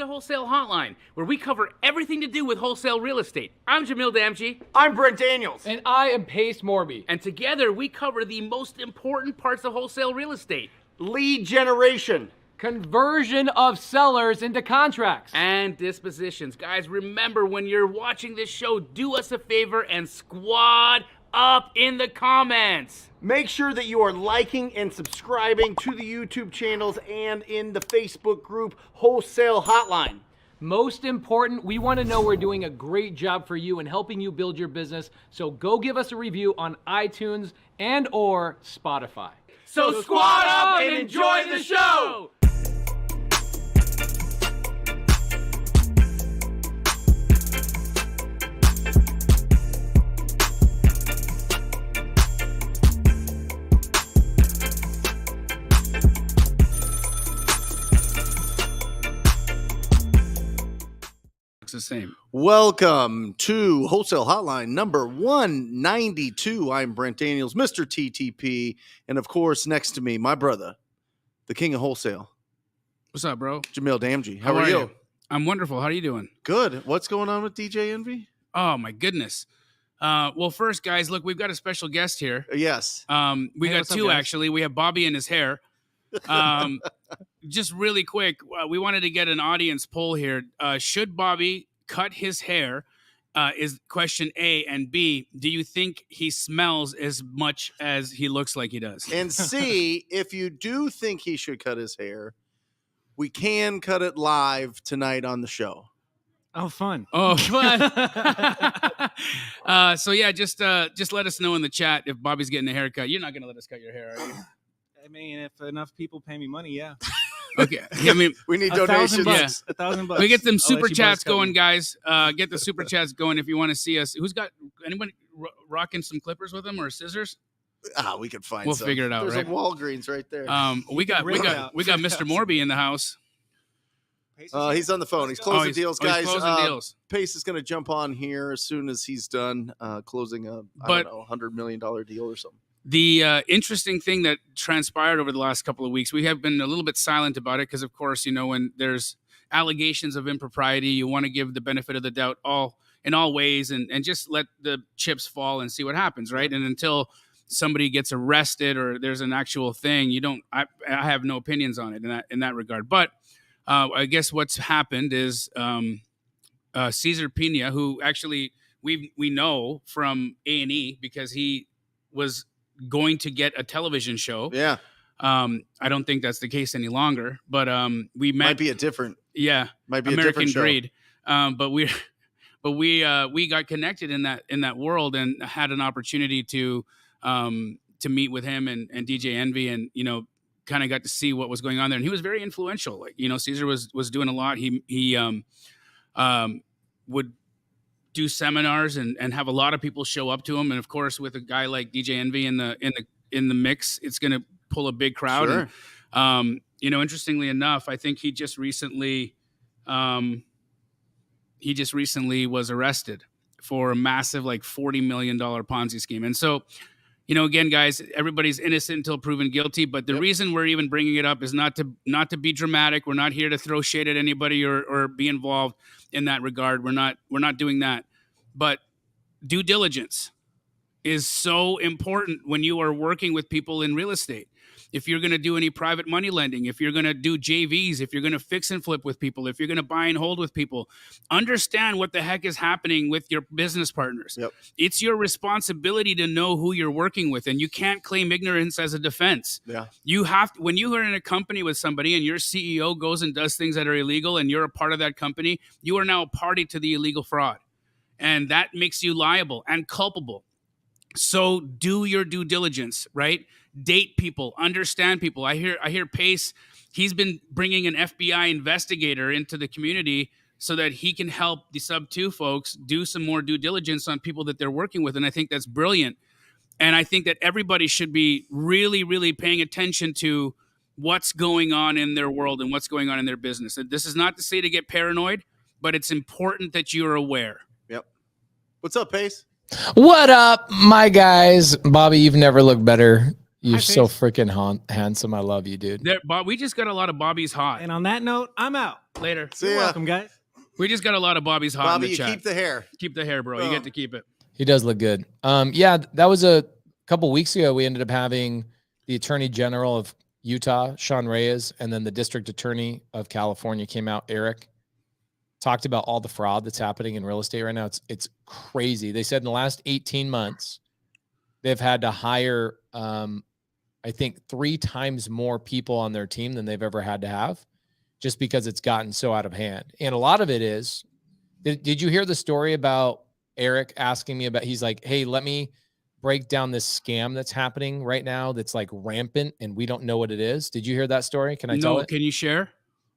Wholesale Hotline, where we cover everything to do with wholesale real estate. I'm Jamil Damji. I'm Brent Daniels. And I am Pace Morby. And together we cover the most important parts of wholesale real estate. Lead generation. Conversion of sellers into contracts. And dispositions. Guys, remember when you're watching this show, do us a favor and squad up in the comments. Make sure that you are liking and subscribing to the YouTube channels and in the Facebook group Wholesale Hotline. Most important, we want to know we're doing a great job for you and helping you build your business. So go give us a review on iTunes and or Spotify. So squad up and enjoy the show. The same. Welcome to Wholesale Hotline number 192. I'm Brent Daniels, Mr. TTP, and of course, next to me, my brother, the king of wholesale. What's up, bro? Jamil Damji. How are you? I'm wonderful. How are you doing? Good. What's going on with DJ Envy? Oh my goodness. Well, first, guys, look, we've got a special guest here. Yes. We got two actually. We have Bobby and his hair. Just really quick, we wanted to get an audience poll here. Should Bobby cut his hair? Is question A, and B, do you think he smells as much as he looks like he does? And C, if you do think he should cut his hair, we can cut it live tonight on the show. Oh, fun. Oh, fun. So yeah, just let us know in the chat if Bobby's getting a haircut. You're not going to let us cut your hair, are you? I mean, if enough people pay me money, yeah. Okay. I mean, we need donations. $1,000. $1,000. We get them super chats going, guys. Get the super chats going if you want to see us. Who's got anyone rocking some clippers with them or scissors? We could find. We'll some. figure it out. There's right? a Walgreens right there. We got Mr. Morby in the house. He's on the phone. He's closing deals, guys. He's closing deals. Pace is going to jump on here as soon as he's done closing a $100 million deal or something. The interesting thing that transpired over the last couple of weeks, we have been a little bit silent about it because, of course, you know, when there's allegations of impropriety, you want to give the benefit of the doubt in all ways and just let the chips fall and see what happens, right? And until somebody gets arrested or there's an actual thing, I have no opinions on it in that regard. But I guess what's happened is Cesar Pina, who actually we know from A&E because he was going to get a television show. Yeah. I don't think that's the case any longer, but we met. Might be a different. Yeah. Might be American a different Breed. But we got connected in that world and had an opportunity to meet with him and DJ Envy and, you know, kind of got to see what was going on there. And he was very influential. Like, you know, Cesar was doing a lot. He would do seminars and have a lot of people show up to him. And of course, with a guy like DJ Envy in the mix, it's going to pull a big crowd. Sure. And, you know, interestingly enough, I think he just recently was arrested for a massive, like $40 million Ponzi scheme. And so, you know, again, guys, everybody's innocent until proven guilty. But the reason we're even bringing it up is not to be dramatic. We're not here to throw shade at anybody or be involved in that regard. We're not doing that. But due diligence is so important when you are working with people in real estate. If you're going to do any private money lending, if you're going to do JVs, if you're going to fix and flip with people, if you're going to buy and hold with people, understand what the heck is happening with your business partners. Yep. It's your responsibility to know who you're working with, and you can't claim ignorance as a defense. Yeah. You have to, when you are in a company with somebody and your CEO goes and does things that are illegal and you're a part of that company, you are now a party to the illegal fraud. And that makes you liable and culpable. So do your due diligence, right? Date people, understand people. I hear Pace, he's been bringing an FBI investigator into the community so that he can help the sub 2 folks do some more due diligence on people that they're working with. And I think that's brilliant. And I think that everybody should be really, really paying attention to what's going on in their world and what's going on in their business. And this is not to say to get paranoid, but it's important that you're aware. Yep. What's up, Pace? What up, my guys? Bobby, you've never looked better. You're Hi, so Pace. freaking handsome. I love you, dude. Bob, we just got a lot of Bobby's hot. And on that note, I'm out. Later. See You're ya. welcome, guys. We just got a lot of Bobby's hot Bobby, in the you chat. keep the hair. Keep the hair, bro. You Oh. get to keep it. He does look good. Yeah, that was a couple weeks ago. We ended up having the Attorney General of Utah, Sean Reyes, and then the District Attorney of California came out, Eric, talked about all the fraud that's happening in real estate right now. It's crazy. They said in the last 18 months, they've had to hire, I think, 3 times more people on their team than they've ever had to have, just because it's gotten so out of hand. And a lot of it is, did you hear the story about Eric asking me about, he's like, hey, let me break down this scam that's happening right now that's like rampant and we don't know what it is. Did you hear that story? Can I tell No, it? can you share?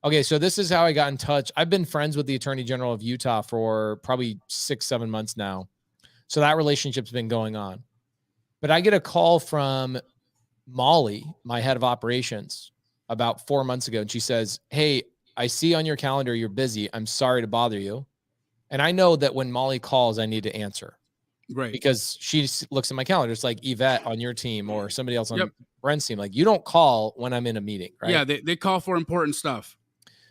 Okay, so this is how I got in touch. I've been friends with the Attorney General of Utah for probably 6-7 months now. So that relationship's been going on. But I get a call from Molly, my head of operations, about 4 months ago. And she says, hey, I see on your calendar you're busy. I'm sorry to bother you. And I know that when Molly calls, I need to answer. Right. Because she looks at my calendar. It's like Yvette on your team or somebody else on Yep. Brent's team. Like, you don't call when I'm in a meeting, right? Yeah, they call for important stuff.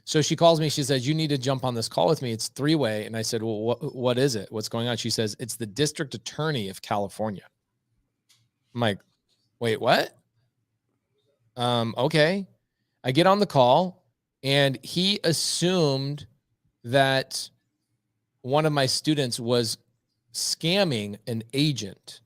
So she calls me. She says, you need to jump on this call with me. It's 3-way. And I said, well, what is it? What's going on? She says, it's the District Attorney of California. I'm like, wait, what? Okay. I get on the call and he assumed that one of my students was scamming an agent.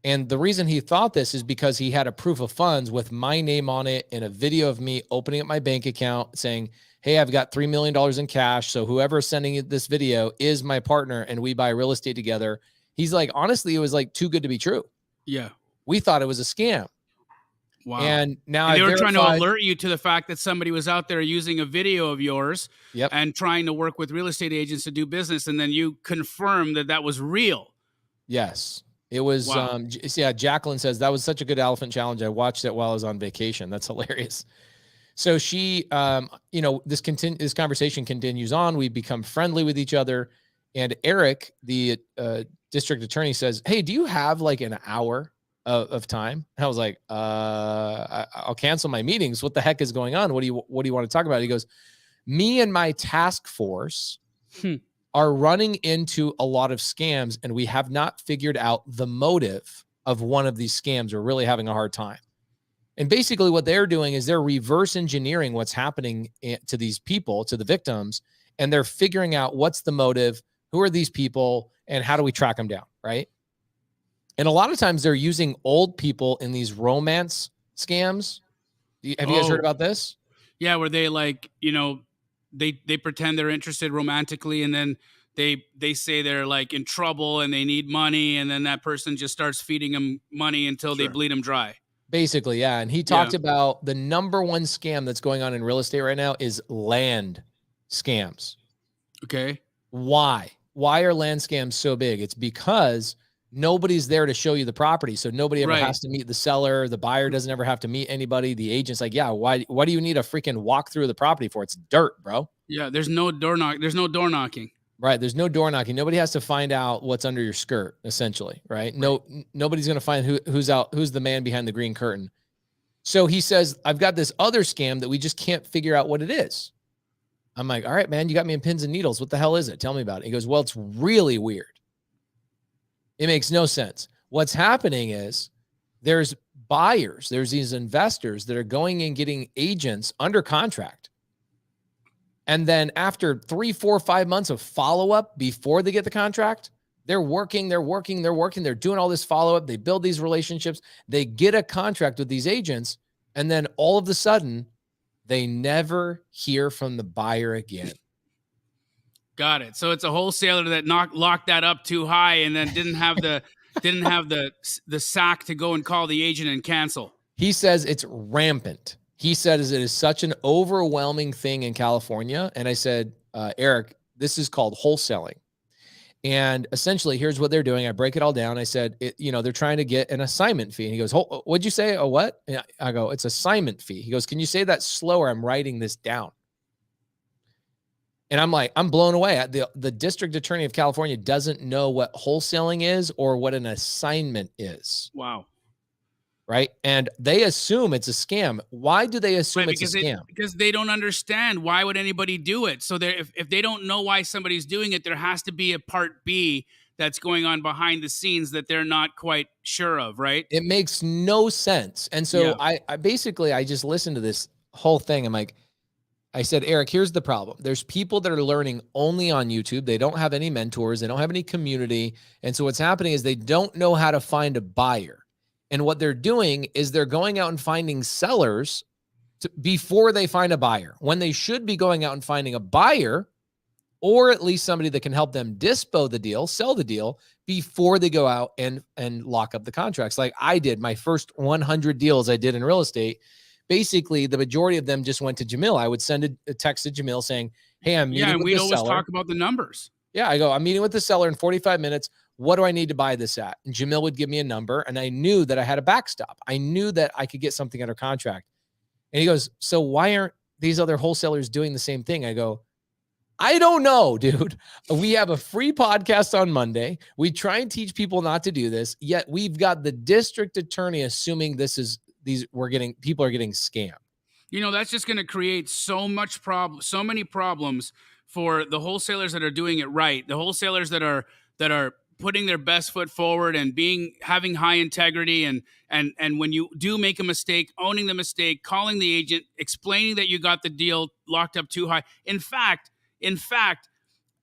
And the reason he thought this is because he had a proof of funds with my name on it and a video of me opening up my bank account saying, hey, I've got $3 million in cash. So whoever is sending this video is my partner and we buy real estate together. He's like, honestly, it was like too good to be true. Yeah. We thought it was a scam. Wow. And now And they I were trying to verified- alert you to the fact that somebody was out there using a video of yours Yep. and trying to work with real estate agents to do business. And then you confirm that that was real. Yes. It was, Wow. yeah, Jacqueline says, that was such a good elephant challenge. I watched it while I was on vacation. That's hilarious. So she, this conversation continues on. We become friendly with each other. And Eric, the district attorney, says, hey, do you have like an hour of time? And I was like, I'll cancel my meetings. What the heck is going on? What do you want to talk about? He goes, me and my task force are running into a lot of scams, and we have not figured out the motive of one of these scams. We're really having a hard time. And basically what they're doing is they're reverse engineering what's happening to these people, to the victims, and they're figuring out what's the motive, who are these people, and how do we track them down, right? And a lot of times they're using old people in these romance scams. Have you guys heard about this? Yeah, where they like, they pretend they're interested romantically, and then they say they're like in trouble and they need money, and then that person just starts feeding them money until they bleed them dry. Basically, yeah. And he talked about the number one scam that's going on in real estate right now is land scams. Okay. Why? Why are land scams so big? It's because nobody's there to show you the property. So nobody ever has to meet the seller. The buyer doesn't ever have to meet anybody. The agent's like, yeah, why do you need a freaking walk through the property for? It's dirt, bro. Yeah, there's no door knocking. Right. There's no door knocking. Nobody has to find out what's under your skirt, essentially. Right. No, nobody's going to find who's the man behind the green curtain. So he says, I've got this other scam that we just can't figure out what it is. I'm like, all right, man, you got me in pins and needles. What the hell is it? Tell me about it. He goes, well, it's really weird. It makes no sense. What's happening is there's buyers, there's these investors that are going and getting agents under contract. And then after 3, 4, 5 months of follow-up before they get the contract, they're working. They're doing all this follow-up. They build these relationships. They get a contract with these agents. And then all of a sudden, they never hear from the buyer again. Got it. So it's a wholesaler that locked that up too high and then didn't have the sack to go and call the agent and cancel. He says it's rampant. He says it is such an overwhelming thing in California. And I said, Eric, this is called wholesaling. And essentially, here's what they're doing. I break it all down. I said, they're trying to get an assignment fee. And he goes, what'd you say? A what? And I go, it's assignment fee. He goes, can you say that slower? I'm writing this down. And I'm like, I'm blown away. The district attorney of California doesn't know what wholesaling is or what an assignment is. Wow. right? And they assume it's a scam. Why do they assume Right, it's a scam? because they don't understand why would anybody do it. So if they don't know why somebody's doing it, there has to be a part B that's going on behind the scenes that they're not quite sure of, right? It makes no sense. And so Yeah. I basically, I just listened to this whole thing. I'm like, I said, Eric, here's the problem. There's people that are learning only on YouTube. They don't have any mentors. They don't have any community. And so what's happening is they don't know how to find a buyer. And what they're doing is they're going out and finding sellers before they find a buyer, when they should be going out and finding a buyer, or at least somebody that can help them dispo the deal, sell the deal before they go out and lock up the contracts. Like I did my first 100 deals I did in real estate. Basically, the majority of them just went to Jamil. I would send a text to Jamil saying, hey, I'm meeting with the seller. Yeah, and we'd always talk about the numbers. Yeah, I go, I'm meeting with the seller in 45 minutes. What do I need to buy this at? And Jamil would give me a number, and I knew that I had a backstop. I knew that I could get something under contract. And he goes, so why aren't these other wholesalers doing the same thing? I go, I don't know, dude. We have a free podcast on Monday. We try and teach people not to do this, yet we've got the district attorney assuming people are getting scammed. You know, that's just going to create so many problems for the wholesalers that are doing it right. The wholesalers that are putting their best foot forward and having high integrity, and when you do make a mistake, owning the mistake, calling the agent, explaining that you got the deal locked up too high. In fact,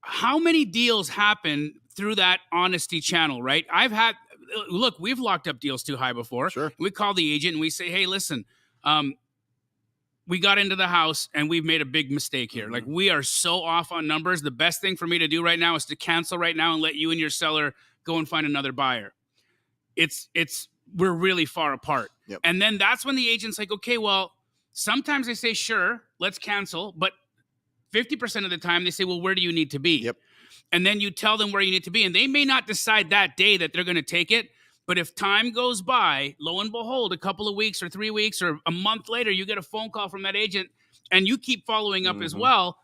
how many deals happen through that honesty channel, right? We've locked up deals too high before. Sure. We call the agent and we say, hey, listen, we got into the house and we've made a big mistake here. Mm-hmm. Like, we are so off on numbers. The best thing for me to do right now is to cancel right now and let you and your seller go and find another buyer. We're really far apart. Yep. And then that's when the agent's like, okay, well, sometimes they say, sure, let's cancel. But 50% of the time they say, well, where do you need to be? Yep. And then you tell them where you need to be. And they may not decide that day that they're going to take it. But if time goes by, lo and behold, a couple of weeks or 3 weeks or a month later, you get a phone call from that agent and you keep following up as well.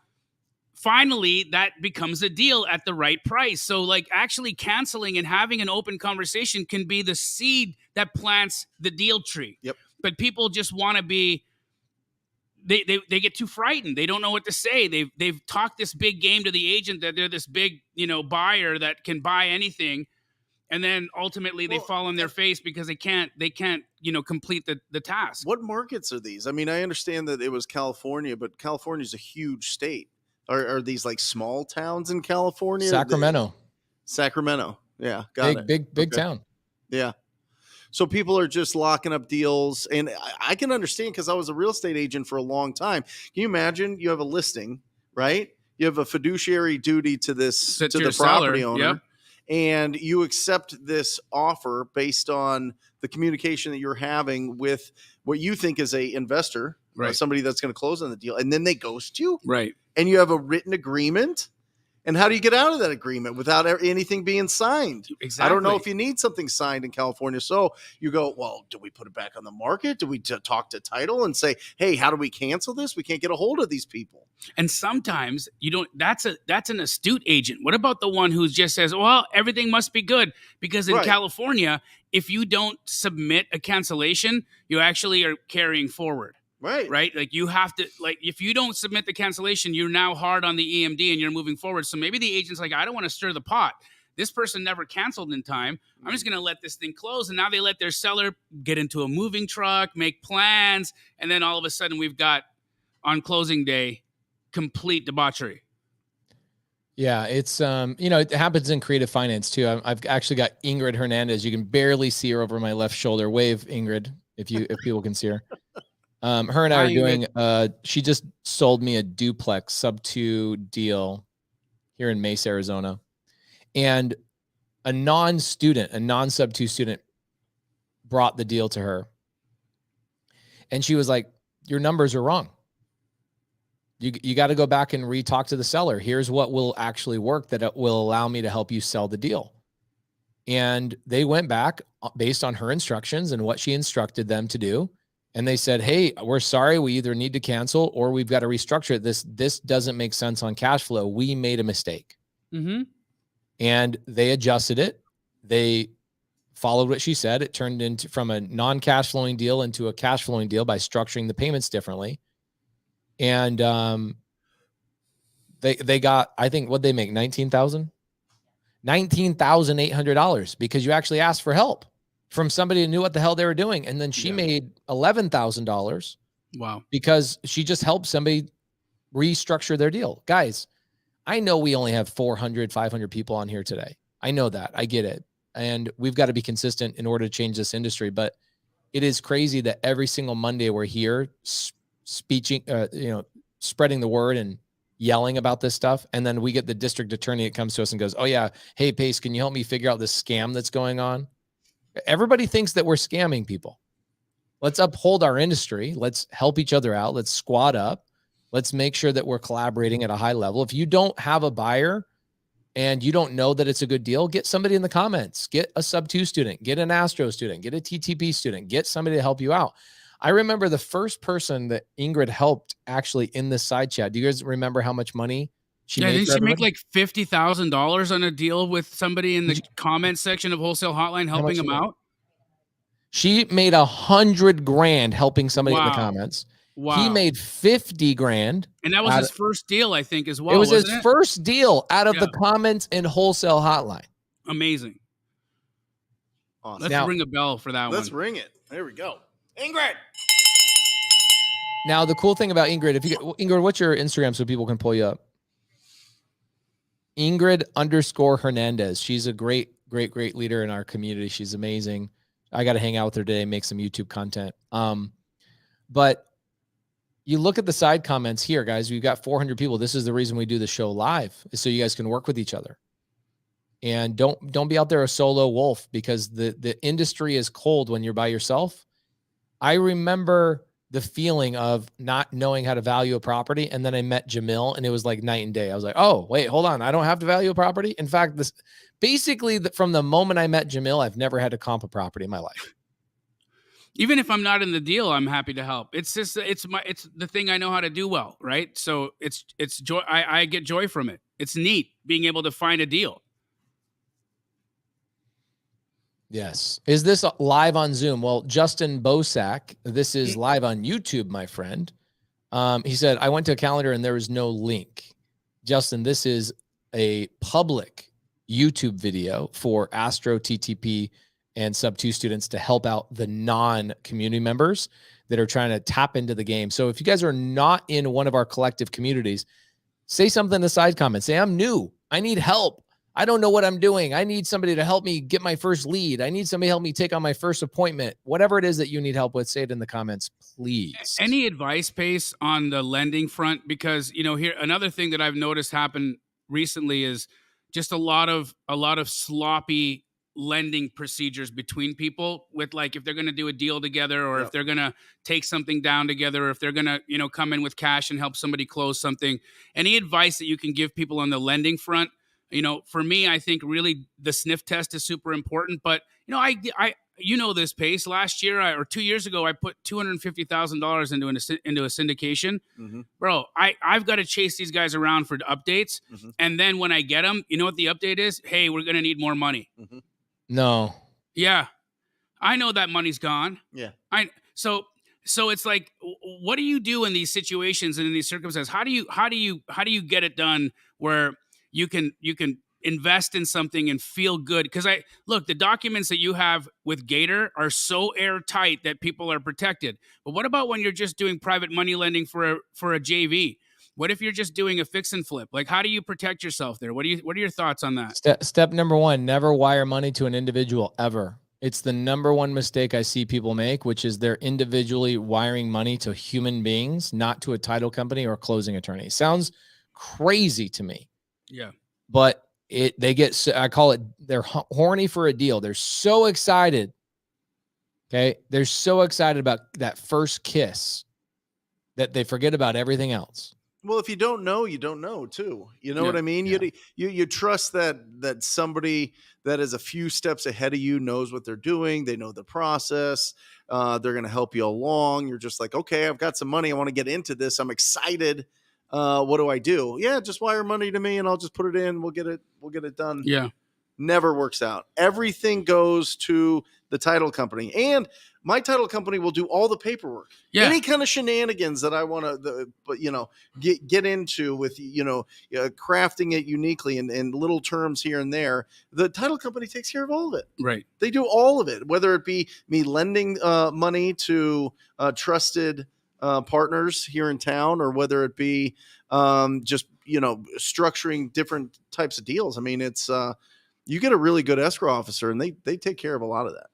Finally, that becomes a deal at the right price. So like actually canceling and having an open conversation can be the seed that plants the deal tree. Yep. But people just want to be, they get too frightened. They don't know what to say. They've talked this big game to the agent that they're this big, buyer that can buy anything. And then ultimately they fall on their face because they can't, complete the task. What markets are these? I mean, I understand that it was California, but California is a huge state. Are these like small towns in California? Sacramento. Yeah. Got it. Big town. Yeah. So people are just locking up deals, and I can understand because I was a real estate agent for a long time. Can you imagine? You have a listing, right? You have a fiduciary duty to the property owner. Yep. And you accept this offer based on the communication that you're having with what you think is a investor, right? Somebody that's going to close on the deal, and then they ghost you, right? And you have a written agreement. And how do you get out of that agreement without anything being signed? Exactly. I don't know if you need something signed in California. So you go, well, do we put it back on the market? Do we talk to title and say, hey, how do we cancel this? We can't get a hold of these people. And sometimes you don't. That's an astute agent. What about the one who just says, well, everything must be good? Because in California, if you don't submit a cancellation, you actually are carrying forward. Right. Like you have to, if you don't submit the cancellation, you're now hard on the EMD and you're moving forward. So maybe the agent's like, I don't want to stir the pot. This person never canceled in time. I'm just going to let this thing close. And now they let their seller get into a moving truck, make plans. And then all of a sudden we've got on closing day, complete debauchery. Yeah, it's it happens in creative finance too. I've actually got Ingrid Hernandez. You can barely see her over my left shoulder. Wave, Ingrid, if people can see her. Her and I are doing, she just sold me a duplex sub-2 deal here in Mesa, Arizona. And a non-sub-2 student brought the deal to her. And she was like, your numbers are wrong. You got to go back and re-talk to the seller. Here's what will actually work that it will allow me to help you sell the deal. And they went back based on her instructions and what she instructed them to do. And they said, hey, we're sorry. We either need to cancel or we've got to restructure it. This doesn't make sense on cash flow. We made a mistake. Mm-hmm. And they adjusted it. They followed what she said. It turned into from a non-cash flowing deal into a cash flowing deal by structuring the payments differently. And they got, I think, what they make, $19,800 because you actually asked for help from somebody who knew what the hell they were doing. And then she made $11,000. Wow. Because she just helped somebody restructure their deal. Guys, I know we only have 400, 500 people on here today. I know that. I get it. And we've got to be consistent in order to change this industry. But it is crazy that every single Monday we're here speaking, spreading the word and yelling about this stuff. And then we get the district attorney that comes to us and goes, oh yeah, hey Pace, can you help me figure out this scam that's going on? Everybody thinks that we're scamming people. Let's uphold our industry. Let's help each other out. Let's squad up. Let's make sure that we're collaborating at a high level. If you don't have a buyer and you don't know that it's a good deal, get somebody in the comments. Get a sub-2 student. Get an Astro student. Get a TTP student. Get somebody to help you out. I remember the first person that Ingrid helped actually in this side chat. Do you guys remember how much money she made? Didn't she make like $50,000 on a deal with somebody in the comment section of Wholesale Hotline helping them out? She made $100,000 helping somebody in the comments. Wow. He made $50,000. And that was his first deal, I think, as well. It was his first deal out of the comments in Wholesale Hotline. Amazing. Awesome. Let's ring a bell for that one. Let's ring it. There we go. Ingrid. Now, the cool thing about Ingrid, Ingrid, what's your Instagram so people can pull you up? Ingrid_Hernandez. She's a great leader in our community. She's amazing. I got to hang out with her today, make some YouTube content. But you look at the side comments here, guys. We've got 400 people. This is the reason we do the show live, is so you guys can work with each other. And don't be out there a solo wolf, because the industry is cold when you're by yourself. I remember the feeling of not knowing how to value a property, and then I met Jamil, and it was like night and day. I was like, oh, wait, hold on. I don't have to value a property. In fact, from the moment I met Jamil, I've never had to comp a property in my life. Even if I'm not in the deal, I'm happy to help. It's just it's the thing I know how to do well, right? So it's joy. I get joy from it. It's neat being able to find a deal. Yes. Is this live on Zoom? Well, Justin Bosak, this is live on YouTube, my friend. He said, I went to a calendar and there was no link. Justin, this is a public YouTube video for Astro, TTP, and sub-2 students to help out the non-community members that are trying to tap into the game. So if you guys are not in one of our collective communities, say something in the side comments. Say, I'm new. I need help. I don't know what I'm doing. I need somebody to help me get my first lead. I need somebody to help me take on my first appointment. Whatever it is that you need help with, say it in the comments, please. Any advice, Pace, on the lending front? Because, here, another thing that I've noticed happen recently is just a lot of sloppy lending procedures between people, with like, if they're going to do a deal together, or if they're going to take something down together, or if they're going to, come in with cash and help somebody close something. Any advice that you can give people on the lending front? For me, I think really the sniff test is super important. But, I this, Pace. Last year or 2 years ago, I put $250,000 into a syndication. Mm-hmm. Bro, I've got to chase these guys around for updates. Mm-hmm. And then when I get them, you know what the update is? Hey, we're going to need more money. Mm-hmm. No. Yeah. I know that money's gone. Yeah. So it's like, what do you do in these situations and in these circumstances? How do you get it done where you can invest in something and feel good? Because the documents that you have with Gator are so airtight that people are protected. But what about when you're just doing private money lending for a JV? What if you're just doing a fix and flip? Like, how do you protect yourself there? What are your thoughts on that? Step number one, never wire money to an individual ever. It's the number one mistake I see people make, which is they're individually wiring money to human beings, not to a title company or a closing attorney. Sounds crazy to me. Yeah. But I call it, they're horny for a deal. They're so excited. Okay. They're so excited about that first kiss that they forget about everything else. Well, if you don't know, you don't know too. You know what I mean? Yeah. You trust that somebody that is a few steps ahead of you knows what they're doing. They know the process. They're going to help you along. You're just like, okay, I've got some money. I want to get into this. I'm excited. What do I do? Yeah, just wire money to me and I'll just put it in. We'll get it done. Yeah. never works out. Everything goes to the title company, and my title company will do all the paperwork. Yeah. Any kind of shenanigans that I want to, get into with, crafting it uniquely and little terms here and there. The title company takes care of all of it. Right. They do all of it, whether it be me lending money to trusted partners here in town, or whether it be just, structuring different types of deals. I mean, it's you get a really good escrow officer, and they take care of a lot of that.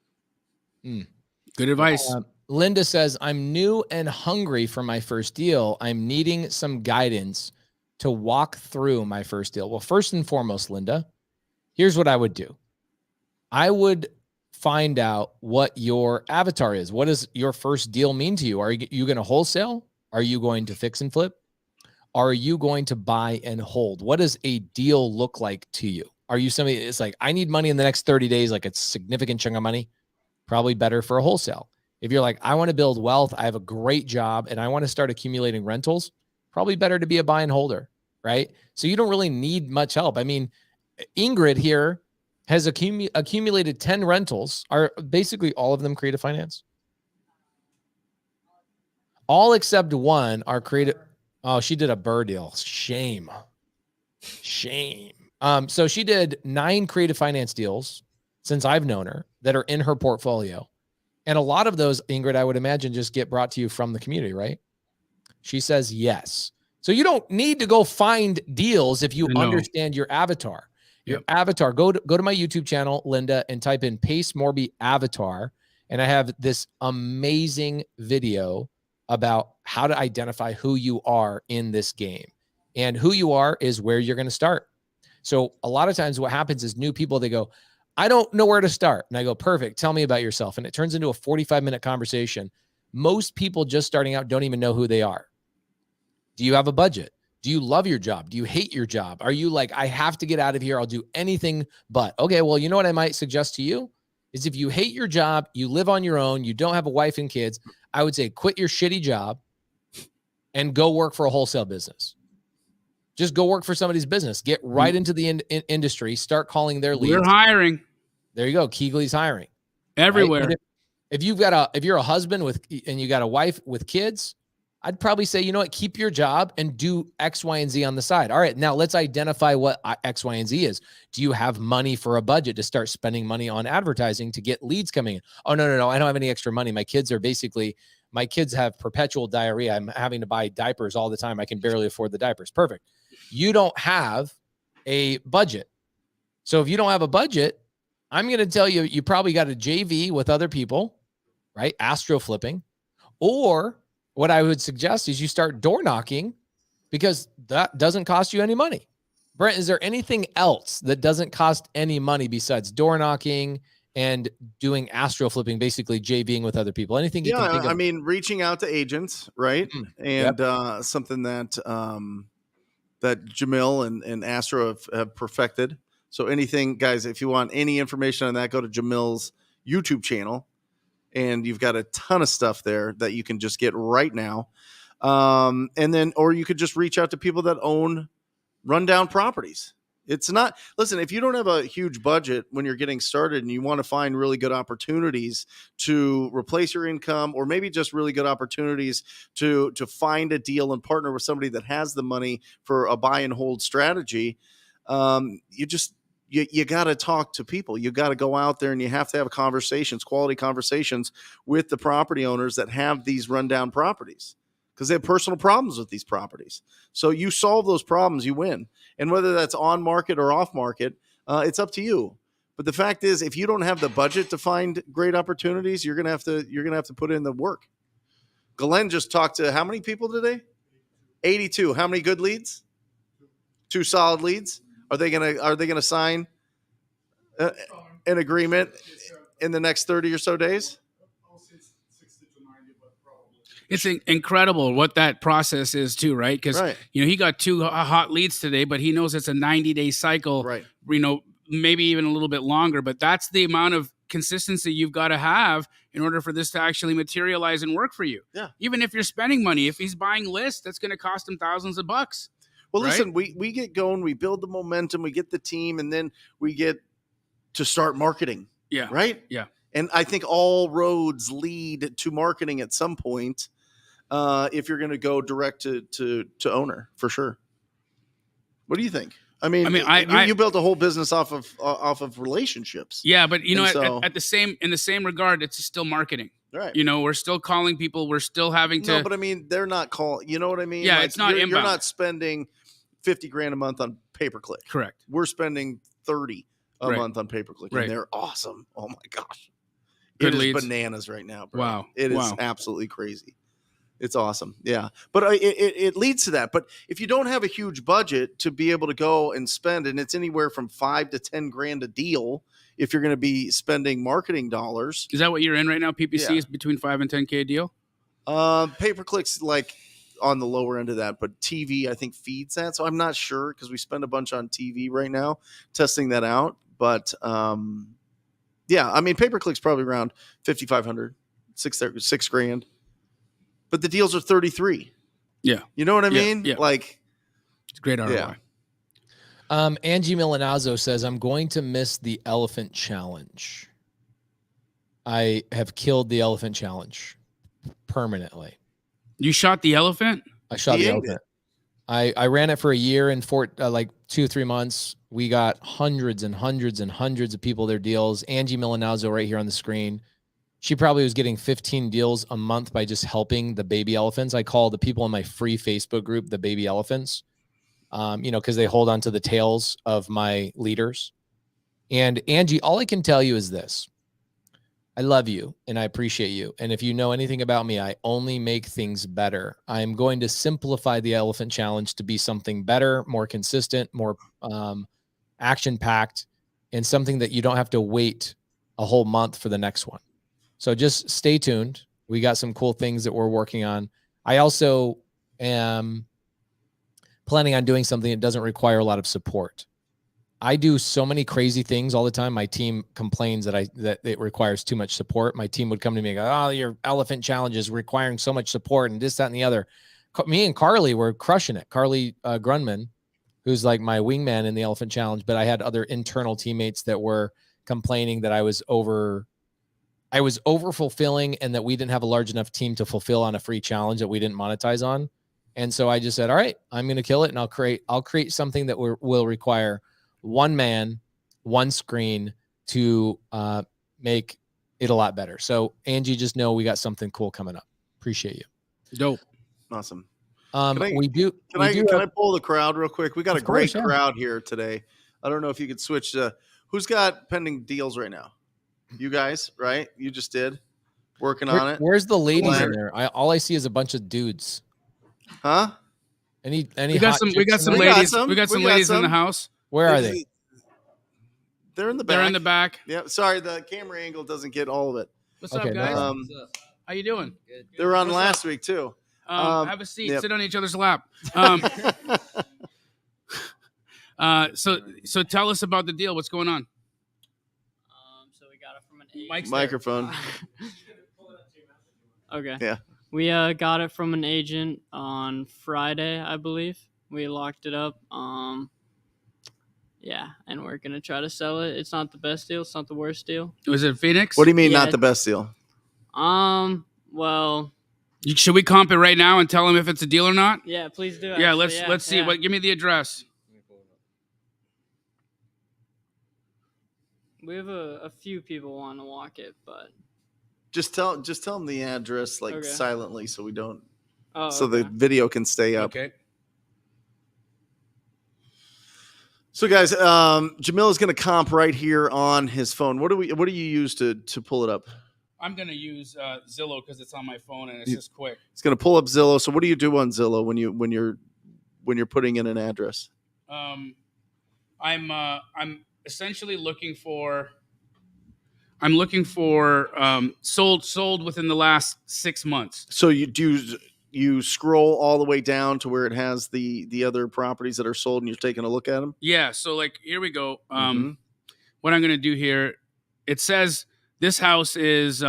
Good advice. Linda says, I'm new and hungry for my first deal. I'm needing some guidance to walk through my first deal. Well, first and foremost, Linda, here's what I would do. I would find out what your avatar is. What does your first deal mean to you? Are you going to wholesale? Are you going to fix and flip? Are you going to buy and hold? What does a deal look like to you? Are you somebody that's like, I need money in the next 30 days, like a significant chunk of money? Probably better for a wholesale. If you're like, I want to build wealth, I have a great job, and I want to start accumulating rentals, probably better to be a buy and holder, right? So you don't really need much help. I mean, Ingrid here has accumulated 10 rentals. Are basically all of them creative finance? All except one are creative. Oh, she did a Burr deal. Shame. So she did 9 creative finance deals since I've known her that are in her portfolio. And a lot of those, Ingrid, I would imagine, just get brought to you from the community, right? She says yes. So you don't need to go find deals if you understand your avatar. Your avatar. Go to my YouTube channel, Linda, and type in Pace Morby avatar. And I have this amazing video about how to identify who you are in this game. And who you are is where you're going to start. So a lot of times what happens is new people, they go, I don't know where to start. And I go, perfect. Tell me about yourself. And it turns into a 45-minute conversation. Most people just starting out don't even know who they are. Do you have a budget? Do you love your job? Do you hate your job? Are you like, I have to get out of here. I'll do anything but. Okay, well, you know what I might suggest to you is if you hate your job, you live on your own, you don't have a wife and kids, I would say quit your shitty job and go work for a wholesale business. Just go work for somebody's business. Get right into the industry. Start calling their leads. We're hiring. There you go. Keegley's hiring everywhere. Right? If you're a husband and you got a wife with kids, I'd probably say, you know what, keep your job and do X, Y, and Z on the side. All right, now let's identify what X, Y, and Z is. Do you have money for a budget to start spending money on advertising to get leads coming in? Oh, no. I don't have any extra money. My kids have perpetual diarrhea. I'm having to buy diapers all the time. I can barely afford the diapers. Perfect. You don't have a budget. So if you don't have a budget, I'm going to tell you, you probably got a JV with other people, right? Astro flipping. Or what I would suggest is you start door knocking, because that doesn't cost you any money. Brent, is there anything else that doesn't cost any money besides door knocking and doing astro flipping, basically JVing with other people? Anything you can think of? I mean, reaching out to agents, right? And something that that Jamil and Astro have perfected. So anything, guys, if you want any information on that, go to Jamil's YouTube channel. And you've got a ton of stuff there that you can just get right now. Or you could just reach out to people that own rundown properties. It's not, listen, if you don't have a huge budget when you're getting started and you want to find really good opportunities to replace your income, or maybe just really good opportunities to find a deal and partner with somebody that has the money for a buy and hold strategy, you got to talk to people. You got to go out there and you have to have quality conversations with the property owners that have these rundown properties, because they have personal problems with these properties. So you solve those problems, you win. And whether that's on market or off market, it's up to you. But the fact is, if you don't have the budget to find great opportunities, you're gonna have to put in the work. Glenn just talked to how many people today? 82. How many good leads? 2 solid leads. Are they gonna sign an agreement in the next 30 or so days? It's incredible what that process is too, right? Because he got 2 hot leads today, but he knows it's a 90-day cycle. Right. Maybe even a little bit longer. But that's the amount of consistency you've got to have in order for this to actually materialize and work for you. Yeah. Even if you're spending money, if he's buying lists, that's going to cost him thousands of bucks. Well, listen, we get going, we build the momentum, we get the team, and then we get to start marketing. Yeah. Right. Yeah. And I think all roads lead to marketing at some point. If you're going to go direct to owner, for sure. What do you think? I mean, you built a whole business off of relationships. Yeah, but you know, so, in the same regard, it's still marketing. Right. You know, we're still calling people. We're still having to. No, but I mean, they're not calling. You know what I mean? Yeah, it's not You're inbound. not spending $50,000 a month on pay-per-click. Correct. We're spending 30 a Right. month on pay-per-click, Right. and they're awesome. Oh my gosh, Good it leads. is bananas right now, bro. Wow. It is absolutely crazy. It's awesome. Yeah. But it leads to that. But if you don't have a huge budget to be able to go and spend, and it's anywhere from $5,000 to $10,000 a deal, if you're going to be spending marketing dollars. Is that what you're in right now? PPC Yeah. is between $5,000 and $10,000 a deal? Pay-per-click's like on the lower end of that, but TV, I think, feeds that. So I'm not sure because we spend a bunch on TV right now testing that out. But yeah, I mean, pay-per-click's probably around $5,500, $6,000. But the deals are 33. Yeah. You know what I Yeah, mean? yeah. Like, It's great ROI. Yeah. Angie Milanazzo says, I'm going to miss the elephant challenge. I have killed the elephant challenge permanently. You shot the elephant? I shot He the ate elephant. I ran it for a year and like 2 or 3 months. We got hundreds and hundreds and hundreds of people their deals. Angie Milanazzo right here on the screen. She probably was getting 15 deals a month by just helping the baby elephants. I call the people in my free Facebook group the baby elephants, because they hold on to the tails of my leaders. And Angie, all I can tell you is this. I love you and I appreciate you. And if you know anything about me, I only make things better. I'm going to simplify the elephant challenge to be something better, more consistent, more action-packed, and something that you don't have to wait a whole month for the next one. So just stay tuned. We got some cool things that we're working on. I also am planning on doing something that doesn't require a lot of support. I do so many crazy things all the time. My team complains that it requires too much support. My team would come to me and go, oh, your elephant challenge is requiring so much support and this, that, and the other. Me and Carly were crushing it. Carly Grunman, who's like my wingman in the elephant challenge, but I had other internal teammates that were complaining that I was over fulfilling and that we didn't have a large enough team to fulfill on a free challenge that we didn't monetize on. And so I just said, all right, I'm going to kill it. And I'll create something that will require one man, one screen to make it a lot better. So Angie, just know we got something cool coming up. Appreciate you. Dope. awesome. Can I pull the crowd real quick? We got a Of course, great crowd here today. I don't know if you could switch to who's got pending deals right now. You guys, right? You just did working on it. Where's the ladies Glenn. in there? All I see is a bunch of dudes. Huh? Any We got hot some chicks in there? ladies. some. We got some We got ladies in some. the house. Where are they? They're in the back. They're in the back. Yeah, sorry, the camera angle doesn't get all of it. What's Okay, up, guys? Um, How you doing? they were on What's last week too. Have a seat. yep. Sit on each other's lap. So tell us about the deal. What's going on? So we got it from an agent. Mike's there. Microphone. Okay. Yeah. We got it from an agent on Friday, I believe. We locked it up. Yeah, and we're gonna try to sell it. It's not the best deal. It's not the worst deal. Was it Phoenix? What do you mean Yeah. not the best deal? Well, Should we comp it right now and tell them if it's a deal or not? yeah, please do. Yeah, actually. let's see. Yeah. What? Give me the address. We have a few people want to walk it, but Just tell them the address like Okay. silently so we don't so the video can stay up. Okay. So guys, Jamil is going to comp right here on his phone. What do you use to pull it up? I'm gonna use Zillow because it's on my phone and it's You- just quick. He's going to pull up Zillow. So what do you do on Zillow when you're putting in an address? I'm essentially looking for sold within the last 6 months. So you scroll all the way down to where it has the other properties that are sold and you're taking a look at them? Yeah. So like here we go. Mhm. What I'm gonna do here, it says this house is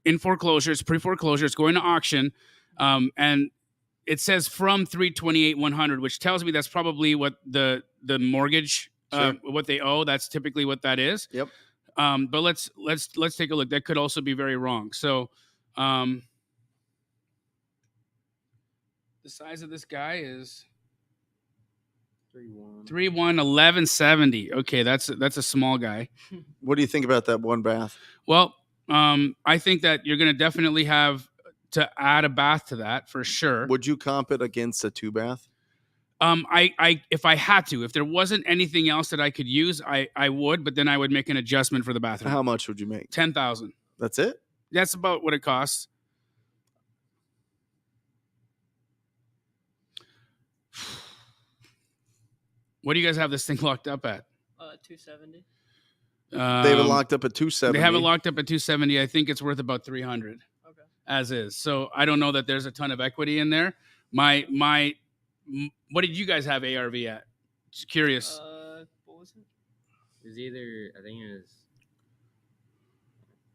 in foreclosure. It's pre-foreclosure. It's going to auction, and it says from 328,100, which tells me that's probably what the mortgage Sure. what they owe. That's typically what that is. Yep. But let's take a look. That could also be very wrong. So, the size of this guy is 3'1", 1170. Okay, that's a small guy. What do you think about that one bath? Well, I think that you're going to definitely have to add a bath to that for sure. Would you comp it against a 2-bath? If I had to, if there wasn't anything else that I could use, I would, but then I would make an adjustment for the bathroom. How much would you make? 10,000. That's it? That's about what it costs. What do you guys have this thing locked up at? 270. They have it locked up at 270. They have it locked up at 270. I think it's worth about 300. Okay. As is. So I don't know that there's a ton of equity in there. What did you guys have ARV at? Just curious. What was it? It was either, I think it was,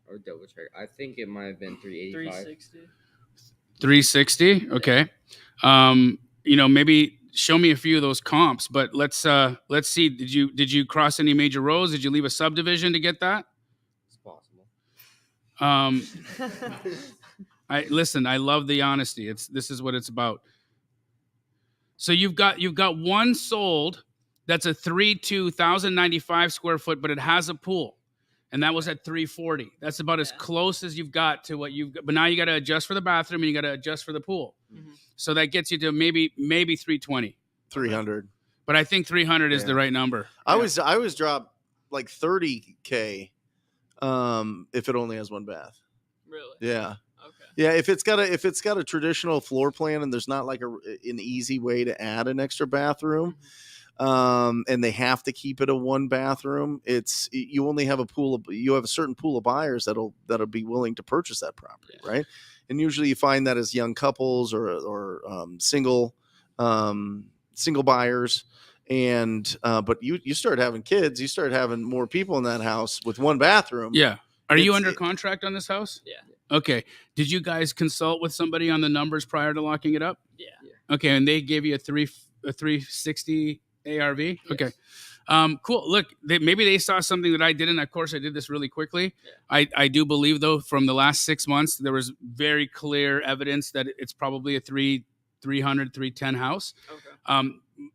or double check. I think it might have been 385. 360. 360. Okay. Maybe show me a few of those comps, but let's see. Did you cross any major roads? Did you leave a subdivision to get that? It's possible. I love the honesty. This is what it's about. So you've got one sold that's a 1,095 square foot, but it has a pool, and that was at 340. That's about as close as you've got to what you've got. But now you got to adjust for the bathroom and you got to adjust for the pool. Mm-hmm. So that gets you to maybe 320. 300. But I think 300 is the right number. I always drop like $30K if it only has one bath. Really? Yeah. Okay. Yeah, if it's got a traditional floor plan and there's not like an easy way to add an extra bathroom, and they have to keep it a 1 bathroom, you only have you have a certain pool of buyers that'll be willing to purchase that property, right? And usually you find that as young couples or single buyers. And but you start having kids, you start having more people in that house with 1 bathroom. Yeah. Are you under contract on this house? Yeah. Okay. Did you guys consult with somebody on the numbers prior to locking it up? Yeah. Okay, and they gave you a 360 ARV. Yes. Okay. Cool. Look, maybe they saw something that I didn't. Of course, I did this really quickly. Yeah. I do believe, though, from the last 6 months, there was very clear evidence that it's probably a 300, 310 house. Okay.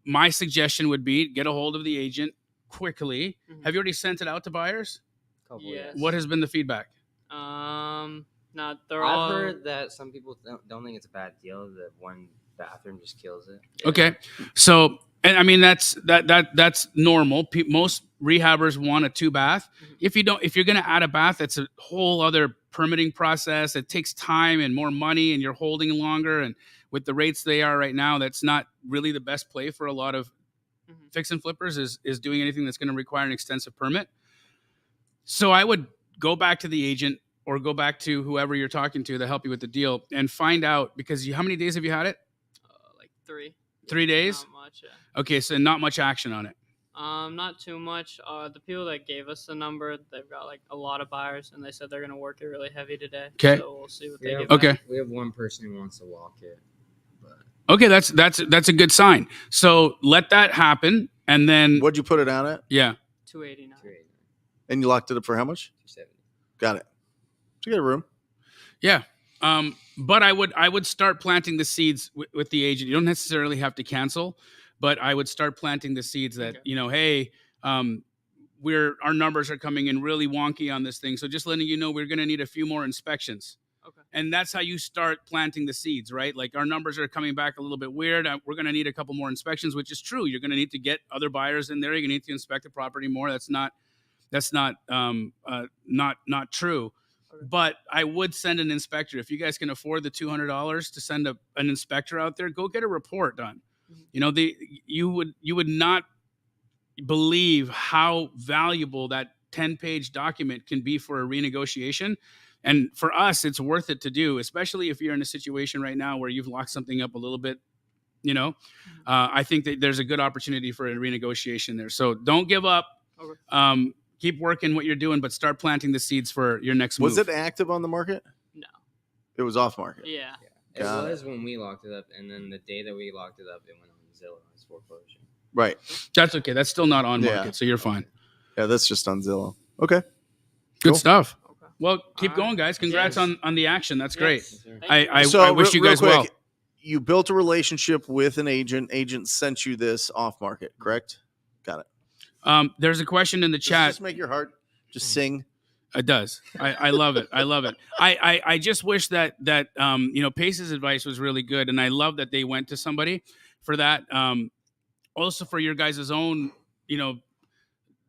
My suggestion would be get a hold of the agent quickly. Mm-hmm. Have you already sent it out to buyers? Yes. What has been the feedback? I've heard that some people don't think it's a bad deal. That 1 bathroom just kills it. Yeah. Okay, so and I mean that's normal. Most rehabbers want a 2-bath. Mm-hmm. If you're going to add a bath, that's a whole other permitting process. It takes time and more money, and you're holding longer. And with the rates they are right now, that's not really the best play for a lot of fix and flippers. Is doing anything that's going to require an extensive permit. So I would go back to the agent or go back to whoever you're talking to help you with the deal and find out, because how many days have you had it? Like 3. 3 days? Not much, yeah. Okay, so not much action on it. Not too much. The people that gave us the number, they've got like a lot of buyers, and they said they're going to work it really heavy today. Okay. So we'll see what they give Okay. back. We have 1 person who wants to walk it. Okay, that's a good sign. So let that happen, and then What'd you put it out at? Yeah. 289. And you locked it up for how much? 270. Got it. So you got a room. Yeah. But I would start planting the seeds with the agent. You don't necessarily have to cancel, but I would start planting the seeds that, hey, our numbers are coming in really wonky on this thing. So just letting you know, we're going to need a few more inspections. Okay. And that's how you start planting the seeds, right? Like our numbers are coming back a little bit weird. We're going to need a couple more inspections, which is true. You're going to need to get other buyers in there. You're going to need to inspect the property more. That's not true. Okay. But I would send an inspector. If you guys can afford the $200 to send an inspector out there, go get a report done. Mm-hmm. You would not believe how valuable that 10-page document can be for a renegotiation. And for us, it's worth it to do, especially if you're in a situation right now where you've locked something up a little bit. I think that there's a good opportunity for a renegotiation there. So don't give up. Okay. Keep working what you're doing, but start planting the seeds for your next move. Was it active on the market? No. It was off market? Yeah. It was when we locked it up, and then the day that we locked it up, it went on Zillow as foreclosure. Right. That's okay. That's still not on market, Yeah. so you're fine. Yeah, that's just on Zillow. Okay. Good Cool. stuff. Well, keep All going, right. guys. Congrats Yes. on the action. That's great. Yes. Thank I you. wish you real guys quick, well. you built a relationship with an agent. Agent sent you this off market, correct? Got it. There's a question in the chat. Just make your heart just sing. It does. I love it. I love it. I just wish that Pace's advice was really good, and I love that they went to somebody for that. Also for your guys' own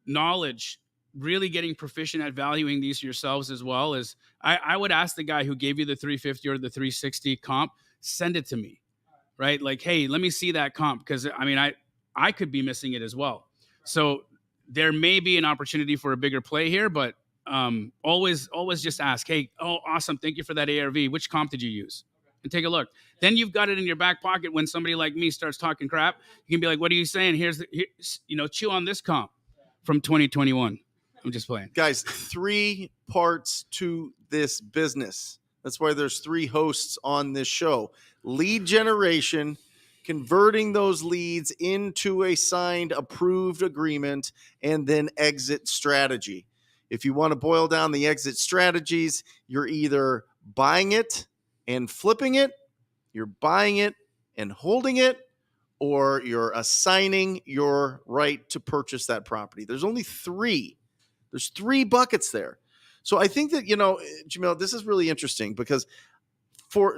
knowledge, really getting proficient at valuing these yourselves as well. As I would ask the guy who gave you the 350 or the 360 comp, send it to me, right? Like, hey, let me see that comp, because I mean I could be missing it as well. So there may be an opportunity for a bigger play here, but always just ask, hey, oh, awesome, thank you for that ARV. Which comp did you use? And take a look. Then you've got it in your back pocket when somebody like me starts talking crap. You can be like, what are you saying? Here's chew on this comp from 2021. I'm just playing. Guys, 3 parts to this business. That's why there's 3 hosts on this show. Lead generation, converting those leads into a signed, approved agreement, and then exit strategy. If you want to boil down the exit strategies, you're either buying it and flipping it, you're buying it and holding it, or you're assigning your right to purchase that property. There's only 3. There's 3 buckets there. So I think that, Jamil, this is really interesting because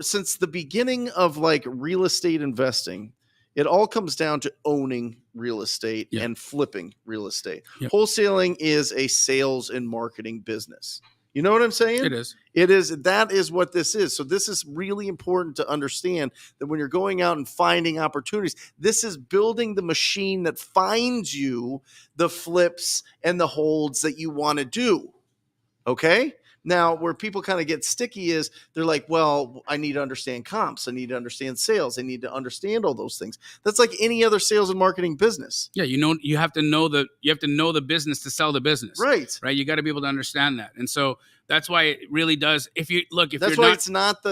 since the beginning of like real estate investing, it all comes down to owning real estate and flipping real estate. Yep. Wholesaling is a sales and marketing business. You know what I'm saying? It is. That is what this is. So this is really important to understand that when you're going out and finding opportunities, this is building the machine that finds you the flips and the holds that you want to do. Okay? Now, where people kind of get sticky is they're like, well, I need to understand comps. I need to understand sales. I need to understand all those things. That's like any other sales and marketing business. Yeah, you have to know the business to sell the business. Right. Right. You got to be able to understand that. And so that's why it really does. If that's why it's not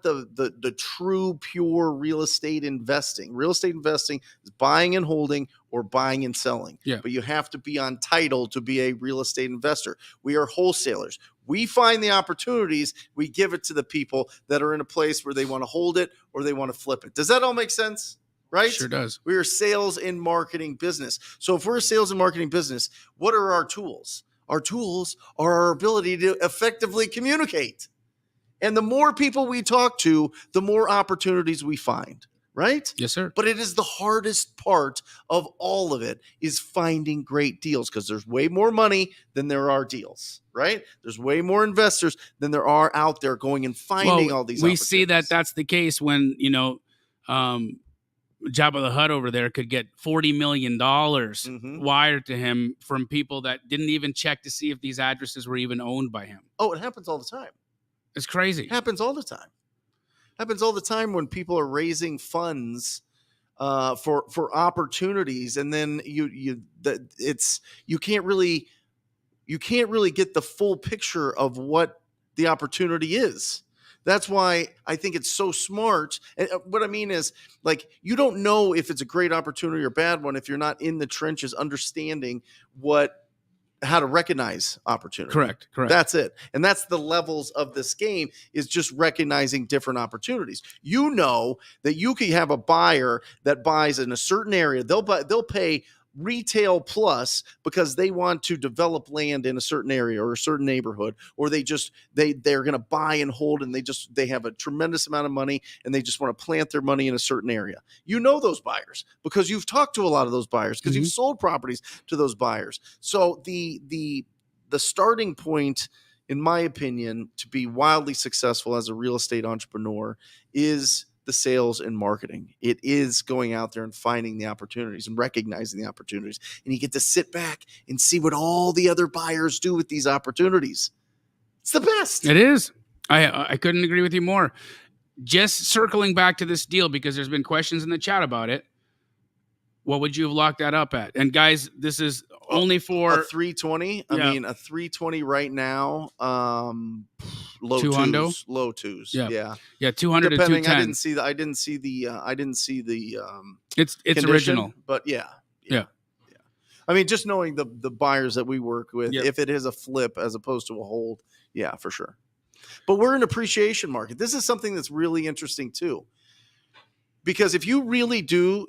the true pure real estate investing. Real estate investing is buying and holding or buying and selling. Yeah. But you have to be on title to be a real estate investor. We are wholesalers. We find the opportunities. We give it to the people that are in a place where they want to hold it or they want to flip it. Does that all make sense? Right? Sure does. We are sales and marketing business. So if we're a sales and marketing business, what are our tools? Our tools are our ability to effectively communicate. And the more people we talk to, the more opportunities we find, right? Yes, sir. But it is the hardest part of all of it is finding great deals because there's way more money than there are deals, right? There's way more investors than there are out there going and finding all these opportunities. We see that that's the case when, Jabba the Hutt over there could get $40 million wired to him from people that didn't even check to see if these addresses were even owned by him. Oh, it happens all the time. It's crazy. Happens all the time. Happens all the time when people are raising funds for opportunities, and then you can't really get the full picture of what the opportunity is. That's why I think it's so smart. And what I mean is, like, you don't know if it's a great opportunity or a bad one if you're not in the trenches understanding how to recognize opportunity. Correct. That's it. And that's the levels of this game, is just recognizing different opportunities. You know that you could have a buyer that buys in a certain area. They'll pay retail plus because they want to develop land in a certain area or a certain neighborhood, or they're going to buy and hold, and they have a tremendous amount of money and they just want to plant their money in a certain area. You know those buyers because you've talked to a lot of those buyers because you've sold properties to those buyers. So the starting point, in my opinion, to be wildly successful as a real estate entrepreneur is the sales and marketing. It is going out there and finding the opportunities and recognizing the opportunities. And you get to sit back and see what all the other buyers do with these opportunities. It's the best. It is. I couldn't agree with you more. Just circling back to this deal, because there's been questions in the chat about it. what would you have locked that up at? And guys, this is only for a 320. Yeah. I mean, a 320 right now. Low Two hundo? twos, low twos. Yeah. Yeah. yeah 200 to Depending, 210. I didn't see the It's condition, original. but yeah. Yeah. I mean, just knowing the buyers that we work with, Yep. if it is a flip as opposed to a hold, yeah, for sure. But we're an appreciation market. This is something that's really interesting too. Because if you really do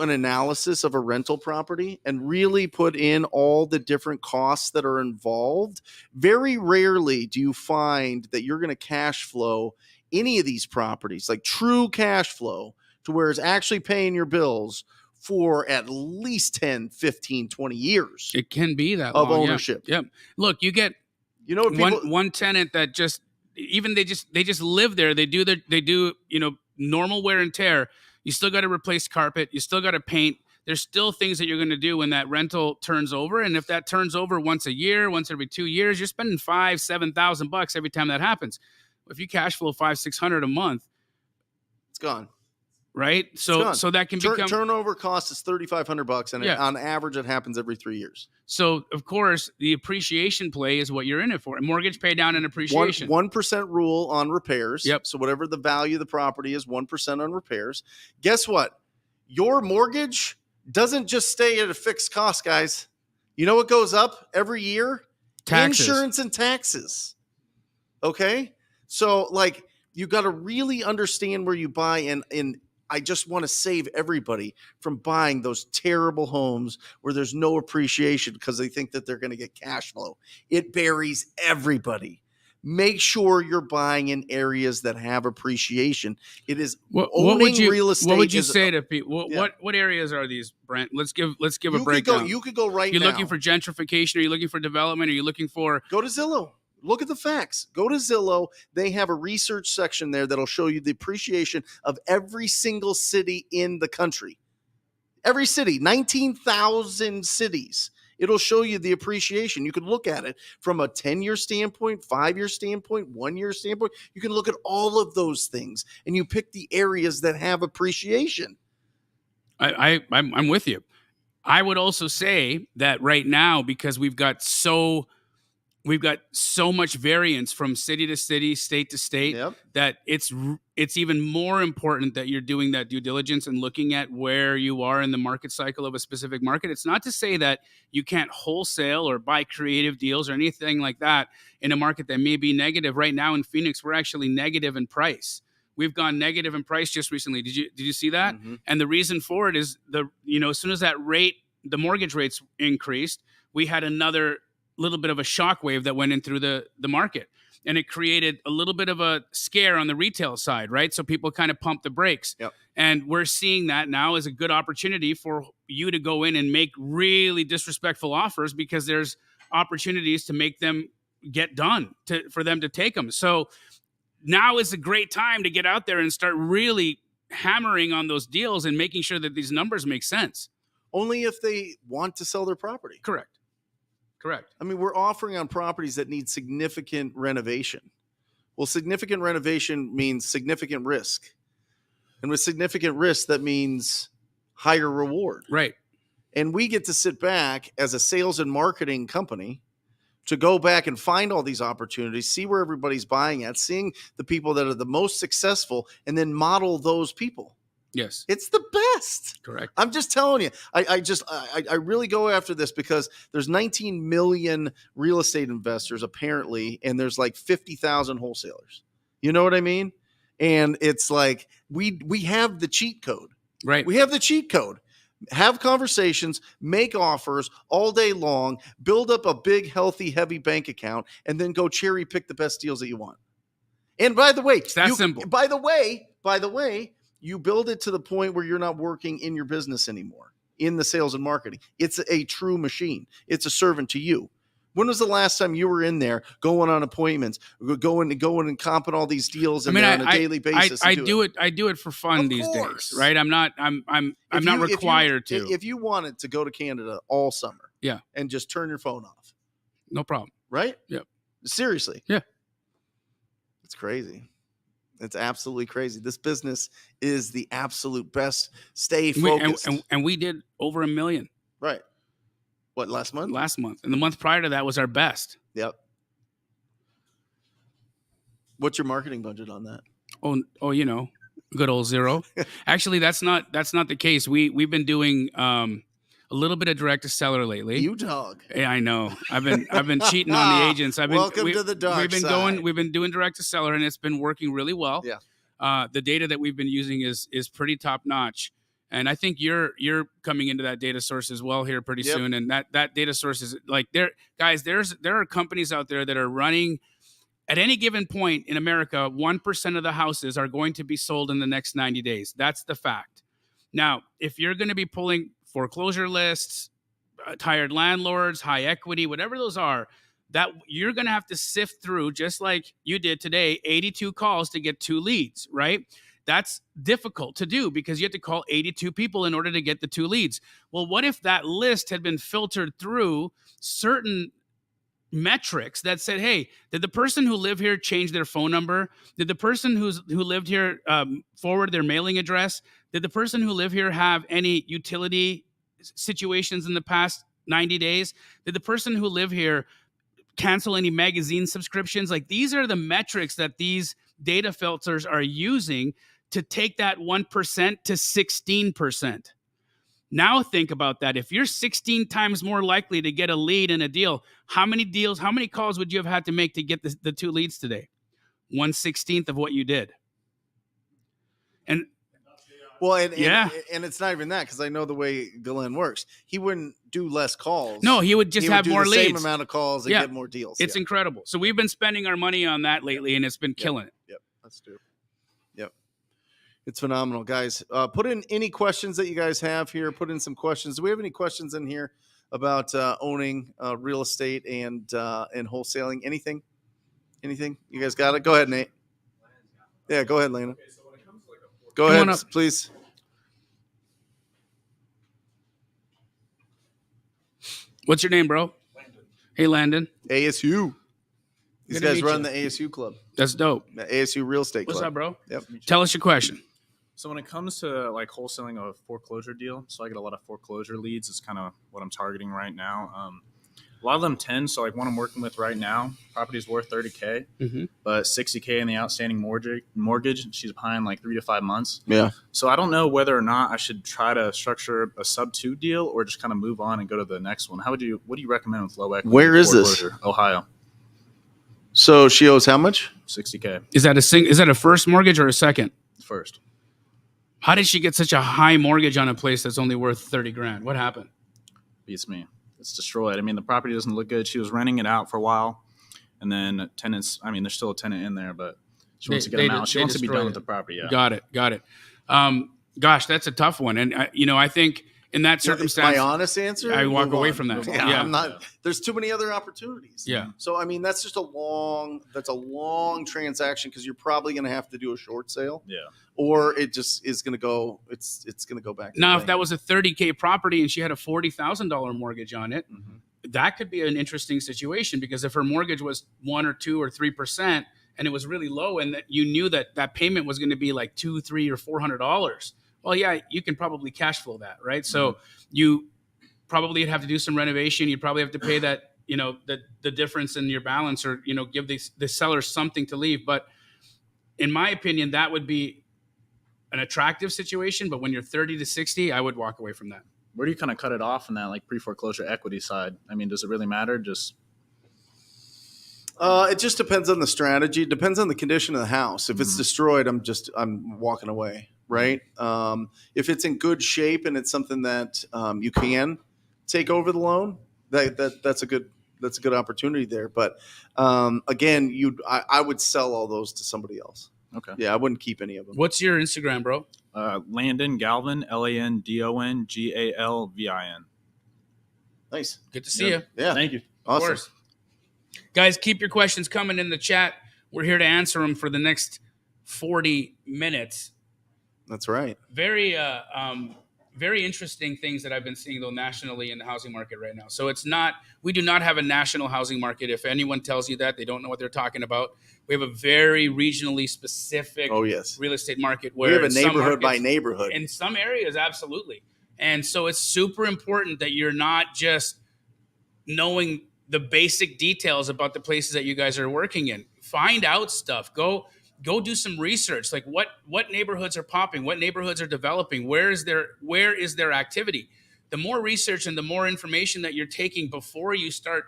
an analysis of a rental property and really put in all the different costs that are involved, very rarely do you find that you're going to cash flow any of these properties, like true cash flow, to where it's actually paying your bills for at least 10, 15, 20 years It can be that of long. ownership. Yeah. Look, you get You know what people one tenant that just they just live there. They do normal wear and tear. You still got to replace carpet. You still got to paint. There's still things that you're going to do when that rental turns over. And if that turns over once a year, once every 2 years, you're spending $5,000-$7,000 every time that happens. If you cash flow $500-$600 a month, it's gone. right? It's So gone. so that can become Turnover cost is $3,500, and Yeah. on average, it happens every 3 years. So of course the appreciation play is what you're in it for. A mortgage pay down and appreciation. 1% rule on repairs. Yep. So whatever the value of the property is, 1% on repairs. Guess what? Your mortgage doesn't just stay at a fixed cost, guys. You know what goes up every year? Taxes. Insurance and taxes. Okay? So like you got to really understand where you buy, and I just want to save everybody from buying those terrible homes where there's no appreciation because they think that they're going to get cash flow. It buries everybody. Make sure you're buying in areas that have appreciation. It is owning real estate. What would you is- say to people? Yeah. What areas are these, Brent? Let's give a you could go, breakdown. you could go right You're now. looking for gentrification? Are you looking for development? Are you looking for Go to Zillow. Look at the facts. Go to Zillow. They have a research section there that'll show you the appreciation of every single city in the country. Every city, 19,000 cities. It'll show you the appreciation. You can look at it from a 10-year standpoint, 5-year standpoint, 1-year standpoint. You can look at all of those things, and you pick the areas that have appreciation. I'm with you. I would also say that right now, because we've got so much variance from city to city, state to state, Yep. that it's even more important that you're doing that due diligence and looking at where you are in the market cycle of a specific market. It's not to say that you can't wholesale or buy creative deals or anything like that in a market that may be negative. Right now in Phoenix, we're actually negative in price. We've gone negative in price just recently. Did you see that? Mhm. And the reason for it is as soon as the mortgage rates increased, we had another little bit of a shockwave that went in through the market, and it created a little bit of a scare on the retail side, right? So people kind of pumped the brakes. Yep. And we're seeing that now as a good opportunity for you to go in and make really disrespectful offers, because there's opportunities to make them get done, for them to take them. So now is a great time to get out there and start really hammering on those deals and making sure that these numbers make sense. Only if they want to sell their property. Correct. I mean, we're offering on properties that need significant renovation. Well, significant renovation means significant risk. And with significant risk, that means higher reward. Right. And we get to sit back as a sales and marketing company to go back and find all these opportunities, see where everybody's buying at, seeing the people that are the most successful, and then model those people. Yes. It's the best. Correct. I'm just telling you. I really go after this because there's 19 million real estate investors apparently, and there's like 50,000 wholesalers. You know what I mean? And it's like we have the cheat code. Right. We have the cheat code. Have conversations, make offers all day long, build up a big, healthy, heavy bank account, and then go cherry pick the best deals that you want. And by the way, It's that simple. By the way, you build it to the point where you're not working in your business anymore, in the sales and marketing. It's a true machine. It's a servant to you. When was the last time you were in there going on appointments, going and comping all these deals on a daily basis? I do it for fun Of these course. days, right? I'm not required to. If you wanted to go to Canada all summer, Yeah. and just turn your phone off, No problem. right? Yep. Seriously. Yeah. It's crazy. It's absolutely crazy. This business is the absolute best. Stay We, focused. and we did over $1 million Right. What, last month? last month, and the month prior to that was our best. Yep. What's your marketing budget on that? Oh, you know, good old zero. Actually, that's not the case. We've been doing a little bit of direct to seller lately. You dog. Yeah, I know. I've been cheating on the agents. Welcome to the dark side. We've been doing direct to seller, and it's been working really well. Yeah. The data that we've been using is pretty top notch, and I think you're coming into that data source as well here pretty soon. And that data source is like there are companies out there that are running. At any given point in America, 1% of the houses are going to be sold in the next 90 days. That's the fact. Now, if you're going to be pulling foreclosure lists, tired landlords, high equity, whatever those are, that you're going to have to sift through, just like you did today, 82 calls to get 2 leads, right? That's difficult to do because you have to call 82 people in order to get the 2 leads. Well, what if that list had been filtered through certain metrics that said, hey, did the person who lived here change their phone number? Did the person who lived here forward their mailing address? Did the person who lived here have any utility situations in the past 90 days? Did the person who lived here cancel any magazine subscriptions? Like, these are the metrics that these data filters are using to take that 1% to 16%. Now think about that. If you're 16 times more likely to get a lead in a deal, how many calls would you have had to make to get the 2 leads today? 1/16 of what you did. And well, and it's not even that, because I know the way Glenn works. He wouldn't do less calls. No, he would just have more leads. Same amount of calls and get more deals. It's incredible. So we've been spending our money on that lately, and it's been killing it. Yep, that's true. Yep. It's phenomenal, guys. Put in any questions that you guys have here. Put in some questions. Do we have any questions in here about owning real estate and wholesaling? Anything? You guys got it? Go ahead, Nate. Yeah, go ahead, Lena. Go ahead, please. What's your name, bro? Landon. Hey, Landon. ASU. These guys run the ASU club. That's dope. The ASU Real Estate Club. What's up, bro? Yep. Tell us your question. So when it comes to like wholesaling a foreclosure deal, so I get a lot of foreclosure leads. It's kind of what I'm targeting right now. A lot of them 10. So like one I'm working with right now, property's worth $30K, but $60K in the outstanding mortgage. She's behind like 3 to 5 months. Yeah. So I don't know whether or not I should try to structure a sub 2 deal or just kind of move on and go to the next one. What do you recommend with low equity? Where is this? Ohio. So she owes how much? $60K. Is that a first mortgage or a second? First. How did she get such a high mortgage on a place that's only worth 30 grand? What happened? Beats me. It's destroyed. I mean, the property doesn't look good. She was renting it out for a while, and then tenants. I mean, there's still a tenant in there, but she wants to get them out. She wants to be done with the property. Yeah. Got it. Gosh, that's a tough one, and I think in that circumstance, my honest answer, I walk away from that. Yeah, I'm not. There's too many other opportunities. Yeah. So I mean, that's just a long transaction, because you're probably going to have to do a short sale. Yeah. Or it just is going to go. It's going to go back. Now, if that was a $30K property and she had a $40,000 mortgage on it, that could be an interesting situation, because if her mortgage was 1 or 2 or 3% and it was really low, and that you knew that payment was going to be like $200, $300, or $400. Well, yeah, you can probably cash flow that, right? So you probably have to do some renovation. You'd probably have to pay that, the difference in your balance, or, give the seller something to leave. But in my opinion, that would be an attractive situation. But when you're 30 to 60, I would walk away from that. Where do you kind of cut it off in that like pre-foreclosure equity side? I mean, does it really matter? Just it just depends on the strategy. It depends on the condition of the house. If it's destroyed, I'm walking away. Right. If it's in good shape and it's something that you can take over the loan, that's a good opportunity there. But again, I would sell all those to somebody else. Okay. Yeah, I wouldn't keep any of them. What's your Instagram, bro? Landon Galvin, LANDON GALVIN. Nice. Good to see you. Yeah. Thank you. Awesome. Of course. Guys, keep your questions coming in the chat. We're here to answer them for the next 40 minutes. That's right. Very very interesting things that I've been seeing though nationally in the housing market right now. So we do not have a national housing market. If anyone tells you that, they don't know what they're talking about. We have a very regionally specific real estate market where we have a neighborhood by neighborhood. In some areas, absolutely. And so it's super important that you're not just knowing the basic details about the places that you guys are working in. Find out stuff. Go do some research. Like what neighborhoods are popping, what neighborhoods are developing, where is their activity. The more research and the more information that you're taking before you start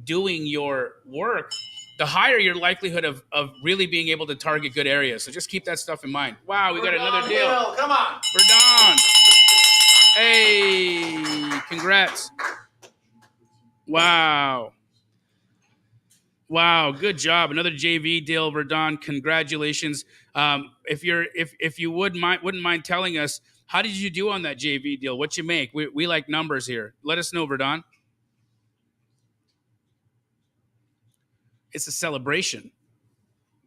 doing your work, the higher your likelihood of really being able to target good areas. So just keep that stuff in mind. Wow, we got another deal. Come on. We're done. Hey, congrats. Wow, good job. Another JV deal, Verdon. Congratulations. If you wouldn't mind telling us, how did you do on that JV deal? What you make? We like numbers here. Let us know, Verdon. It's a celebration.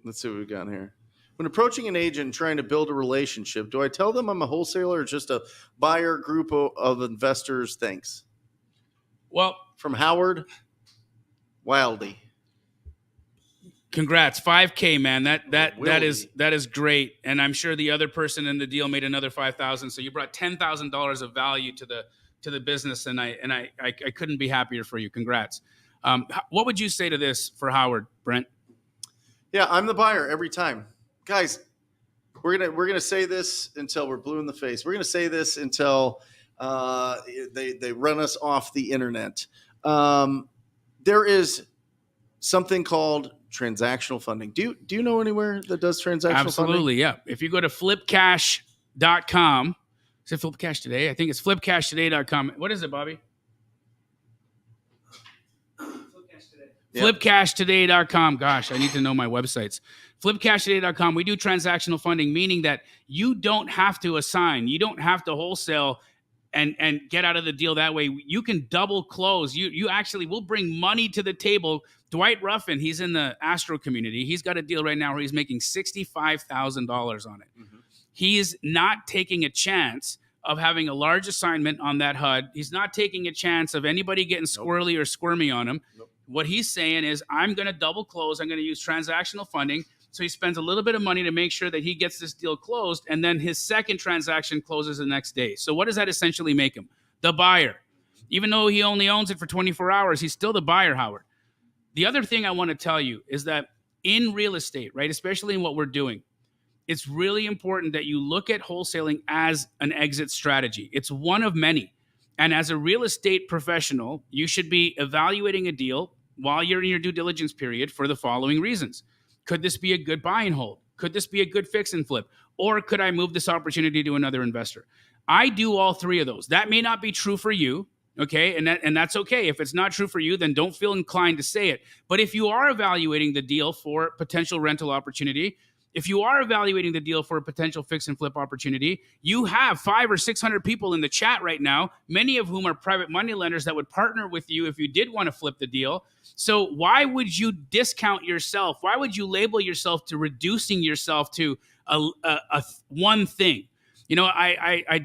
Let's see what we've got here. When approaching an agent and trying to build a relationship, do I tell them I'm a wholesaler or just a buyer group of investors? Thanks. Well, from Howard Wildy. Congrats, 5K, man. That is great, and I'm sure the other person in the deal made another 5,000. So you brought $10,000 of value to the business, and I couldn't be happier for you. Congrats. What would you say to this for Howard, Brent? Yeah, I'm the buyer every time, guys. We're gonna say this until we're blue in the face. We're gonna say this until they run us off the internet. There is something called transactional funding. Do you know anywhere that does transactional funding? Absolutely, yeah. If you go to flipcash.com, is it Flipcash Today? I think it's flipcashtoday.com. What is it, Bobby? Yep. Flipcashtoday.com. Gosh, I need to know my websites. Flipcashtoday.com. We do transactional funding, meaning that you don't have to assign. You don't have to wholesale and get out of the deal that way. You can double close. You actually will bring money to the table. Dwight Ruffin, he's in the Astro community. He's got a deal right now where he's making $65,000 on it. Mm-hmm. He's not taking a chance of having a large assignment on that HUD. He's not taking a chance of anybody getting squirrely or squirmy on him. Nope. What he's saying is, I'm going to double close. I'm going to use transactional funding. So he spends a little bit of money to make sure that he gets this deal closed, and then his second transaction closes the next day. So what does that essentially make him? The buyer. Even though he only owns it for 24 hours, he's still the buyer, Howard. The other thing I want to tell you is that in real estate, right, especially in what we're doing, it's really important that you look at wholesaling as an exit strategy. It's one of many. And as a real estate professional, you should be evaluating a deal while you're in your due diligence period for the following reasons. Could this be a good buy and hold? Could this be a good fix and flip? Or could I move this opportunity to another investor? I do all three of those. That may not be true for you, okay? And that's okay. If it's not true for you, then don't feel inclined to say it. But if you are evaluating the deal for potential rental opportunity, if you are evaluating the deal for a potential fix and flip opportunity, you have 500 or 600 people in the chat right now, many of whom are private money lenders that would partner with you if you did want to flip the deal. So why would you discount yourself? Why would you label yourself to reducing yourself to a one thing? You know, I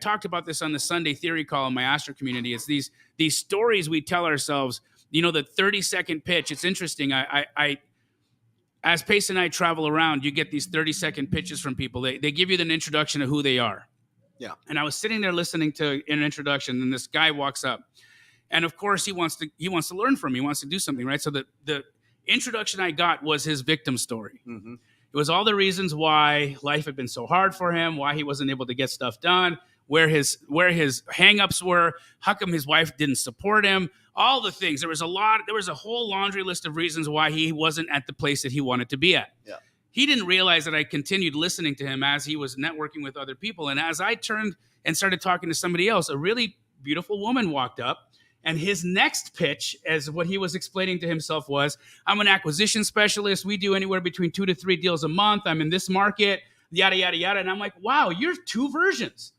talked about this on the Sunday Theory call in my Astro community. It's these stories we tell ourselves, you know, the 30-second pitch. It's interesting. As Pace and I travel around, you get these 30-second pitches from people. They give you an introduction of who they are. Yeah. And I was sitting there listening to an introduction, and this guy walks up. And of course, he wants to learn from me. He wants to do something, right? So the introduction I got was his victim story. Mm-hmm. It was all the reasons why life had been so hard for him, why he wasn't able to get stuff done, where his hangups were, how come his wife didn't support him, all the things. There was a whole laundry list of reasons why he wasn't at the place that he wanted to be at. Yeah. He didn't realize that I continued listening to him as he was networking with other people. And as I turned and started talking to somebody else, a really beautiful woman walked up. And his next pitch, as what he was explaining to himself, was, I'm an acquisition specialist. We do anywhere between 2 to 3 deals a month. I'm in this market, yada, yada, yada. And I'm like, wow, you're two versions,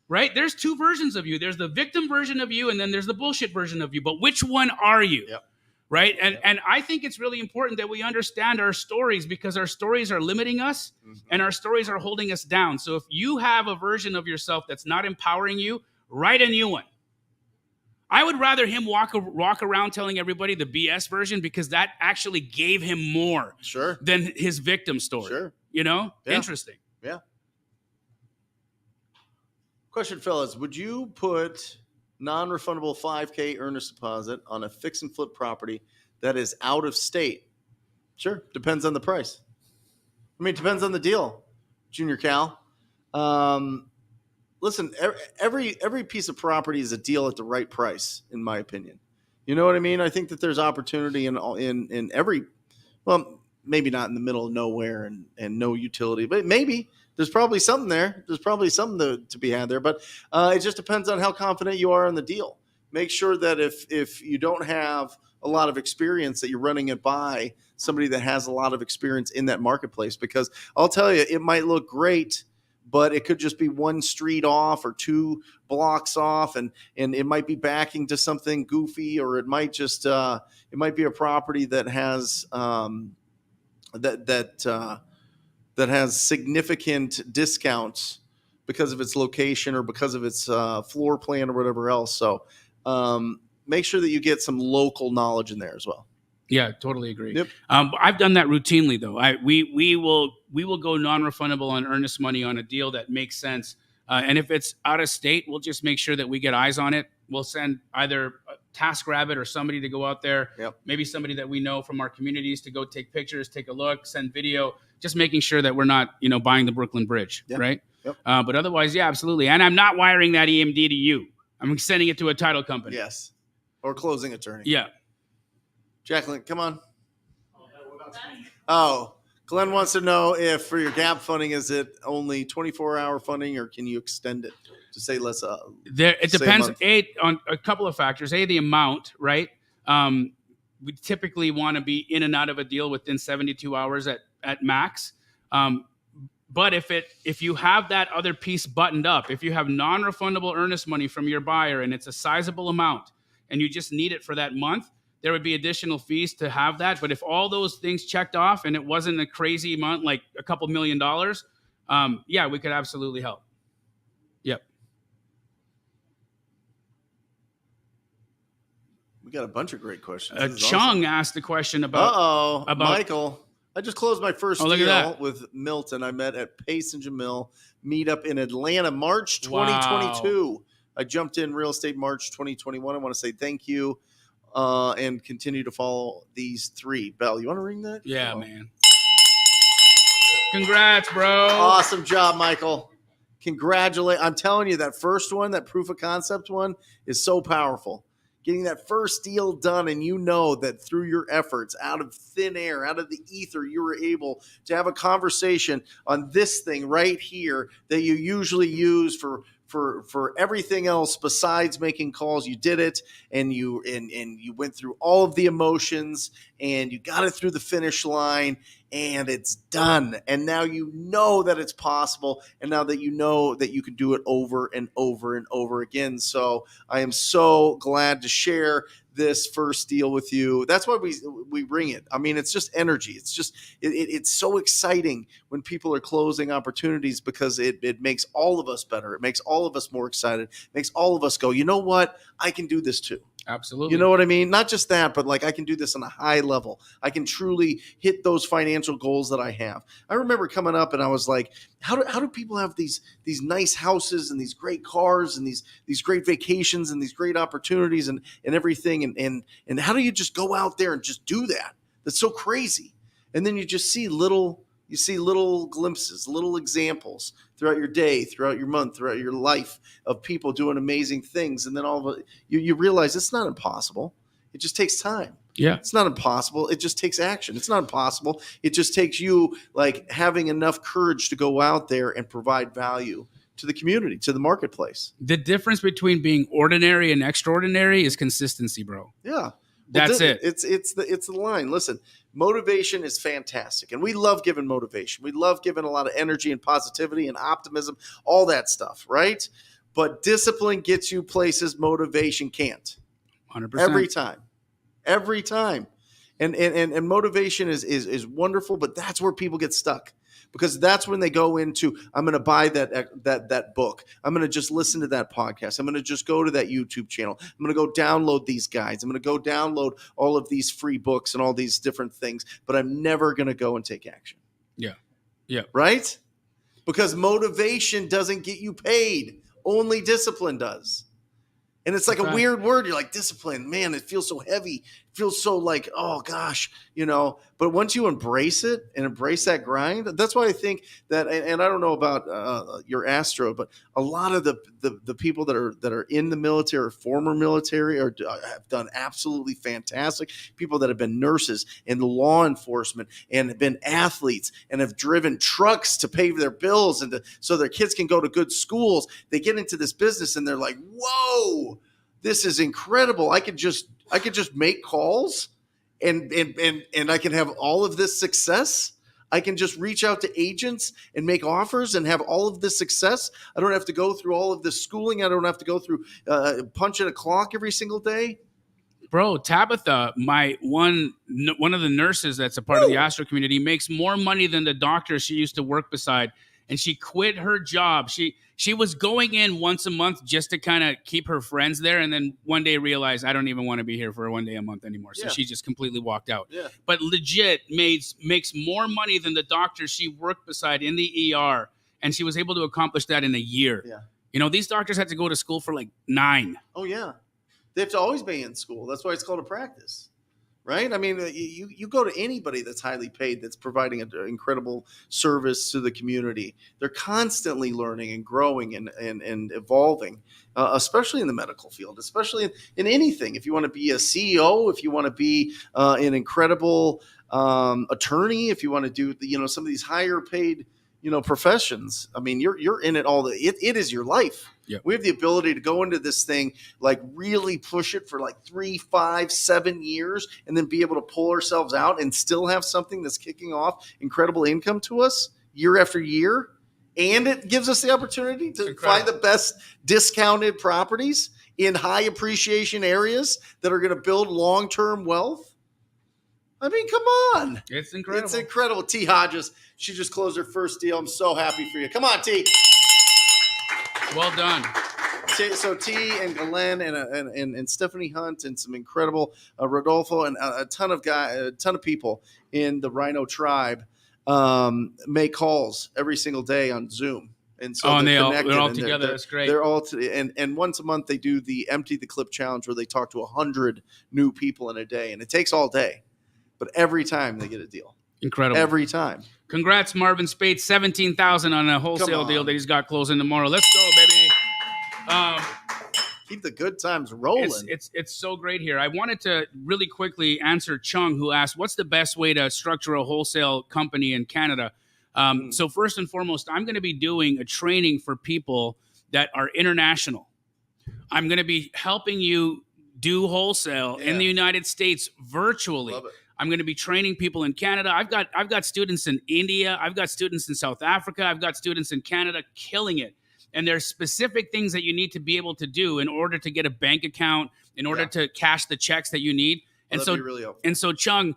right? There's two versions of you. There's the victim version of you, and then there's the bullshit version of you. But which one are you? Yep. right? And I think it's really important that we understand our stories, because our stories are limiting us and our stories are holding us down. So if you have a version of yourself that's not empowering you, write a new one. I would rather him walk around telling everybody the BS version, because that actually gave him more than his victim story. Sure. You know? Yeah. Interesting. Yeah. Question, fellas. Would you put non-refundable 5K earnest deposit on a fix and flip property that is out of state? Sure. Depends on the price. I mean, it depends on the deal, Junior Cal. Listen, every piece of property is a deal at the right price, in my opinion. You know what I mean? I think that there's opportunity in every, well, maybe not in the middle of nowhere and no utility, but maybe there's probably something there. There's probably something to be had there, but it just depends on how confident you are in the deal. Make sure that if you don't have a lot of experience, that you're running it by somebody that has a lot of experience in that marketplace, because I'll tell you, it might look great, but it could just be one street off or 2 blocks off, and it might be backing to something goofy, or it might just it might be a property that has that has significant discounts because of its location or because of its floor plan or whatever else. So make sure that you get some local knowledge in there as well. Yeah, totally agree. Yep. I've done that routinely, though. We will go non-refundable on earnest money on a deal that makes sense. And if it's out of state, we'll just make sure that we get eyes on it. We'll send either TaskRabbit or somebody to go out there. Yep. Maybe somebody that we know from our communities to go take pictures, take a look, send video, just making sure that we're not, buying the Brooklyn Bridge, right? Yep. But otherwise, yeah, absolutely. And I'm not wiring that EMD to you. I'm sending it to a title company. Yes. Or closing attorney. Yeah. Jacqueline, come on. Oh, Glenn wants to know if for your gap funding, is it only 24-hour funding, or can you extend it to say less? It depends on a couple of factors. The amount, right? We typically want to be in and out of a deal within 72 hours at max. But if you have that other piece buttoned up, if you have non-refundable earnest money from your buyer and it's a sizable amount and you just need it for that month, there would be additional fees to have that. But if all those things checked off and it wasn't a crazy amount, like a couple $1 million, yeah, we could absolutely help. Yep. We got a bunch of great questions. Chung asked the question about Michael. I just closed my first look at deal that. with Milton. I met at Pace and Jamil meetup in Atlanta, March 2022. Wow. I jumped in real estate March 2021. I want to say thank you and continue to follow these 3. Bell, you want to ring that? Yeah, man. Congrats, bro. Awesome job, Michael. Congratulate. I'm telling you, that first one, that proof of concept one, is so powerful. Getting that first deal done, and you know that through your efforts, out of thin air, out of the ether, you were able to have a conversation on this thing right here that you usually use for everything else besides making calls. You did it, and you went through all of the emotions, and you got it through the finish line, and it's done. And now you know that it's possible, and now that you know that you can do it over and over and over again. So I am so glad to share this first deal with you. That's why we bring it. I mean, it's just energy. It's just it's so exciting when people are closing opportunities, because it makes all of us better. It makes all of us more excited. It makes all of us go, you know what? I can do this too. Absolutely. You know what I mean? Not just that, but like I can do this on a high level. I can truly hit those financial goals that I have. I remember coming up and I was like, how do people have these nice houses and these great cars and these great vacations and these great opportunities and everything? And how do you just go out there and just do that? That's so crazy. And then you just see little glimpses, little examples throughout your day, throughout your month, throughout your life of people doing amazing things. And then all of it, you realize it's not impossible. It just takes time. Yeah. It's not impossible. It just takes action. It's not impossible. It just takes you like having enough courage to go out there and provide value to the community, to the marketplace. The difference between being ordinary and extraordinary is consistency, bro. Yeah. That's it. It's the line. Listen, motivation is fantastic, and we love giving motivation. We love giving a lot of energy and positivity and optimism, all that stuff, right? But discipline gets you places motivation can't. 100%. Every time. every time. And motivation is wonderful, but that's where people get stuck, because that's when they go into, I'm going to buy that book. I'm going to just listen to that podcast. I'm going to just go to that YouTube channel. I'm going to go download these guides. I'm going to go download all of these free books and all these different things, but I'm never going to go and take action. Yeah. Yeah. Right? Because motivation doesn't get you paid. Only discipline does. And it's like a weird word. You're like, discipline, man, it feels so heavy. It feels so like, oh gosh, but once you embrace it and embrace that grind, that's why I think that, and I don't know about your Astro, but a lot of the people that are in the military or former military have done absolutely fantastic. People that have been nurses and law enforcement and have been athletes and have driven trucks to pay their bills and so their kids can go to good schools. They get into this business and they're like, whoa, this is incredible. I could just make calls and I can have all of this success. I can just reach out to agents and make offers and have all of this success. I don't have to go through all of this schooling. I don't have to go through punching a clock every single day. Bro, Tabitha, one of the nurses that's a part of the Astro community, makes more money than the doctor she used to work beside. And she quit her job. She was going in once a month just to kind of keep her friends there. And then one day realized, I don't even want to be here for one day a month anymore. So she just completely walked out. Yeah. But legit makes more money than the doctor she worked beside in the ER. And she was able to accomplish that in a year. Yeah. These doctors had to go to school for like 9. Oh, yeah. They have to always be in school. That's why it's called a practice. Right? I mean, you go to anybody that's highly paid, that's providing an incredible service to the community. They're constantly learning and growing and evolving, especially in the medical field, especially in anything. If you want to be a CEO, if you want to be an incredible attorney, if you want to do some of these higher paid professions. I mean, you're in it all. It is your life. Yep. We have the ability to go into this thing, like really push it for like 3, 5, 7 years, and then be able to pull ourselves out and still have something that's kicking off incredible income to us year after year. And it gives us the opportunity to find the best discounted properties in high appreciation areas that are going to build long-term wealth. I mean, come on. It's incredible. It's incredible. T. Hodges, she just closed her first deal. I'm so happy for you. Come on, T. Well done. So T and Glenn and Stephanie Hunt and some incredible Rodolfo and a ton of people in the Rhino tribe make calls every single day on Zoom. And so they're all together. That's great. They're all and once a month they do the Empty the Clip challenge, where they talk to 100 new people in a day, and it takes all day, but every time they get a deal. Incredible. Every time. Congrats, Marvin Spate. $17,000 on a wholesale deal that he's got closing tomorrow. Let's go, baby. Keep the good times rolling. It's so great here. I wanted to really quickly answer Chung, who asked, what's the best way to structure a wholesale company in Canada? So first and foremost, I'm going to be doing a training for people that are international. I'm going to be helping you do wholesale in the United States virtually. Love it. I'm going to be training people in Canada. I've got students in India. I've got students in South Africa. I've got students in Canada killing it. And there's specific things that you need to be able to do in order to get a bank account, in order to cash the checks that you need. And so, really helpful. And so, Chung,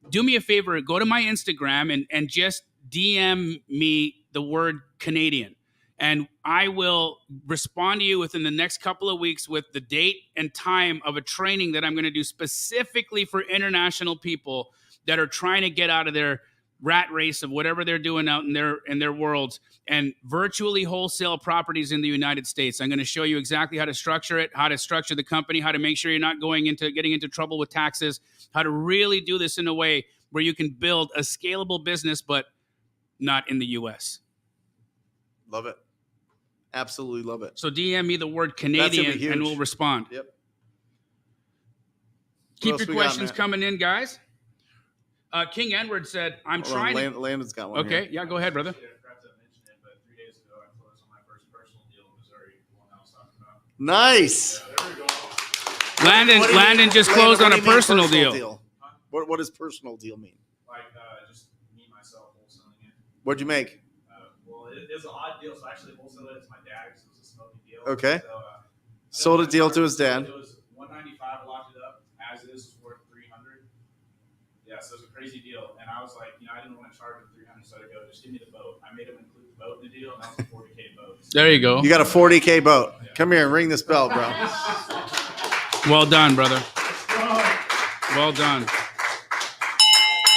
do me a favor, go to my Instagram and just DM me the word Canadian. And I will respond to you within the next couple of weeks with the date and time of a training that I'm going to do specifically for international people that are trying to get out of their rat race of whatever they're doing out in their worlds and virtually wholesale properties in the United States. I'm going to show you exactly how to structure it, how to structure the company, how to make sure you're not getting into trouble with taxes, how to really do this in a way where you can build a scalable business, but not in the U.S. Love it. Absolutely love it. So DM me the word Canadian and we'll respond. Yep. Keep your questions coming in, guys. King Edward said, I'm trying to... Landon's got one. Okay, yeah, go ahead, brother. Nice. Landon just closed on a personal deal. What does personal deal mean? Like just me, myself, wholesaling it. What'd you make? Well, it is an odd deal, so actually wholesaling it to my dad because it was a smoky deal. Okay. So, sold a deal to his dad. It was $195, locked it up as it is. Yeah, so it was a crazy deal, and I was like, I didn't want to charge him $300, so I go, just give me the boat. I made him include the boat in the deal, and that was a $40K boat. There you go. You got a 40K boat. Come here and ring this bell, bro. Well done, brother. Well done.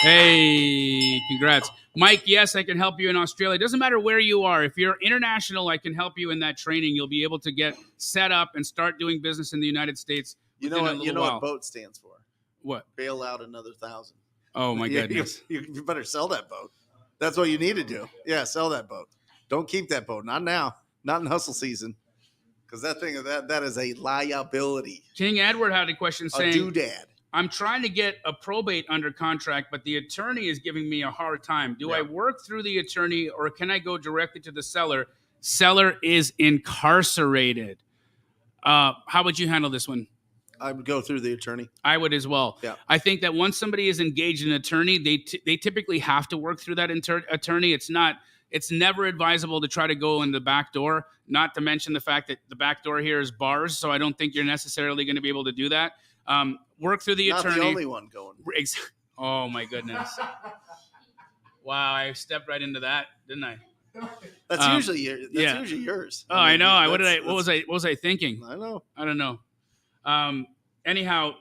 Hey, congrats. Mike, yes, I can help you in Australia. It doesn't matter where you are. If you're international, I can help you in that training. You'll be able to get set up and start doing business in the United States. You know what boat stands for? What? Bail out another 1,000. Oh, my goodness. You better sell that boat. That's what you need to do. Yeah, sell that boat. Don't keep that boat. Not now. Not in hustle season. Because that is a liability. King Edward had a question saying, a doodad. I'm trying to get a probate under contract, but the attorney is giving me a hard time. Do I work through the attorney or can I go directly to the seller? Seller is incarcerated. How would you handle this one? I would go through the attorney. I would as well. Yeah. I think that once somebody is engaged in an attorney, they typically have to work through that attorney. It's never advisable to try to go in the back door, not to mention the fact that the back door here is bars, so I don't think you're necessarily going to be able to do that. Work through the attorney. Not the only one going. Oh, my goodness. Wow, I stepped right into that, didn't I? That's usually yours. Oh, I know. What was I thinking? I know. I don't know. Anyhow,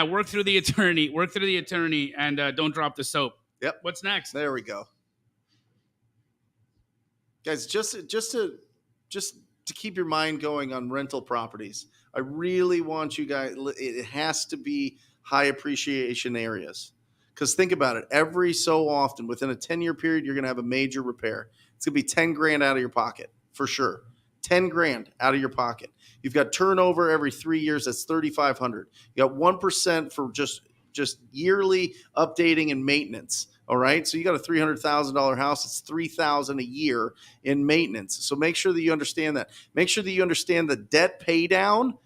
work through the attorney, and don't drop the soap. Yep. What's next? There we go. Guys, just to keep your mind going on rental properties, I really want you guys, it has to be high appreciation areas. Because think about it, every so often, within a 10-year period, you're going to have a major repair. It's going to be 10 grand out of your pocket, for sure. 10 grand out of your pocket. You've got turnover every 3 years, that's 3,500. You got 1% for just yearly updating and maintenance. All right. So you got a $300,000 house. It's $3,000 a year in maintenance. So make sure that you understand that. Make sure that you understand the debt pay down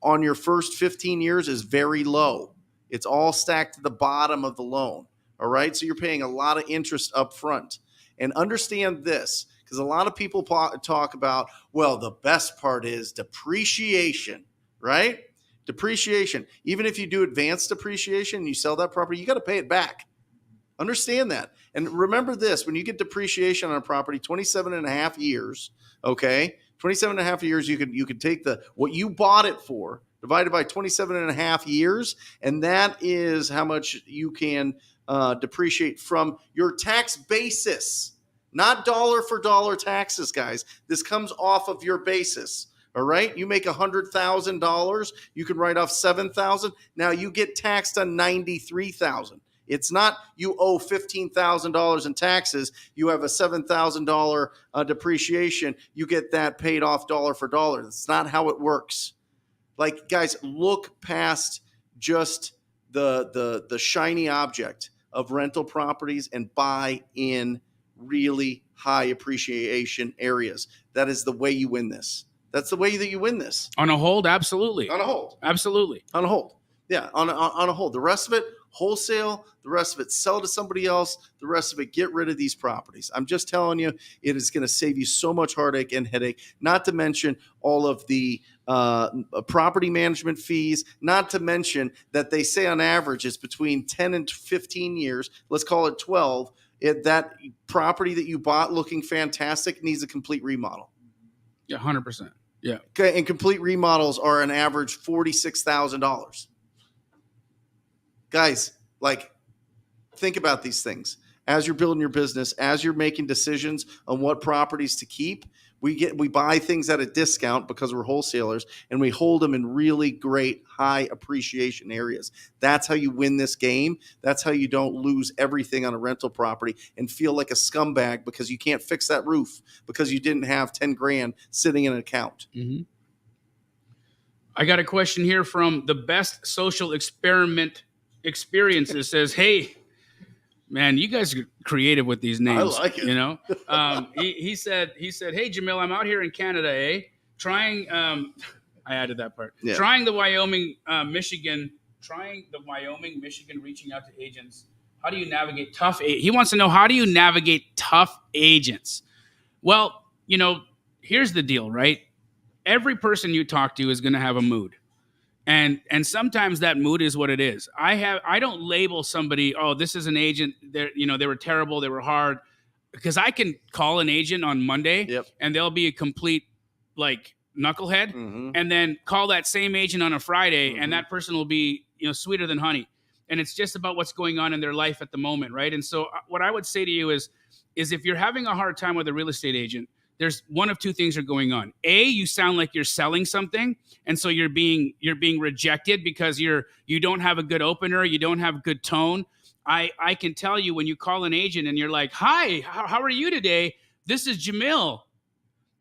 on your first 15 years is very low. It's all stacked to the bottom of the loan. All right. So you're paying a lot of interest up front. And understand this, because a lot of people talk about, well, the best part is depreciation, right? Depreciation. Even if you do advanced depreciation and you sell that property, you got to pay it back. Understand that. And remember this, when you get depreciation on a property, 27 and a half years, okay? 27 and a half years, you could take what you bought it for, divided by 27 and a half years, and that is how much you can depreciate from your tax basis. Not dollar for dollar taxes, guys. This comes off of your basis. All right. You make $100,000. You can write off $7,000. Now you get taxed on $93,000. It's not you owe $15,000 in taxes. You have a $7,000 depreciation. You get that paid off dollar for dollar. That's not how it works. Like, guys, look past just the shiny object of rental properties and buy in really high appreciation areas. That is the way you win this. That's the way that you win this. On a hold, absolutely. On a hold. Absolutely. On a hold. Yeah, on a hold. The rest of it, wholesale. The rest of it, sell to somebody else. The rest of it, get rid of these properties. I'm just telling you, it is going to save you so much heartache and headache, not to mention all of the property management fees, not to mention that they say on average it's between 10 and 15 years. Let's call it 12. That property that you bought looking fantastic needs a complete remodel. Yeah, 100%. Yeah. Okay, and complete remodels are an average $46,000. Guys, think about these things. As you're building your business, as you're making decisions on what properties to keep, we buy things at a discount because we're wholesalers, and we hold them in really great high appreciation areas. That's how you win this game. That's how you don't lose everything on a rental property and feel like a scumbag because you can't fix that roof because you didn't have 10 grand sitting in an account. Mm-hmm. I got a question here from the Best Social Experiment Experiences. Says, hey, man, you guys are creative with these names. I like it. You know, he said, hey, Jamil, I'm out here in Canada, trying. I added that part. Yeah. Trying the Wyoming, Michigan, reaching out to agents. How do you navigate tough? He wants to know, how do you navigate tough agents? Well, here's the deal, right? Every person you talk to is going to have a mood. And sometimes that mood is what it is. I don't label somebody, oh, this is an agent, they were terrible, they were hard, because I can call an agent on Monday Yep. and they'll be a complete like knucklehead, Mhm. and then call that same agent on a Friday Mhm. and that person will be, sweeter than honey. And it's just about what's going on in their life at the moment, right? And so what I would say to you is if you're having a hard time with a real estate agent, there's one of two things are going on. A, you sound like you're selling something, and so you're being rejected because you don't have a good opener, you don't have good tone. I can tell you when you call an agent and you're like, "Hi, how are you today? This is Jamil.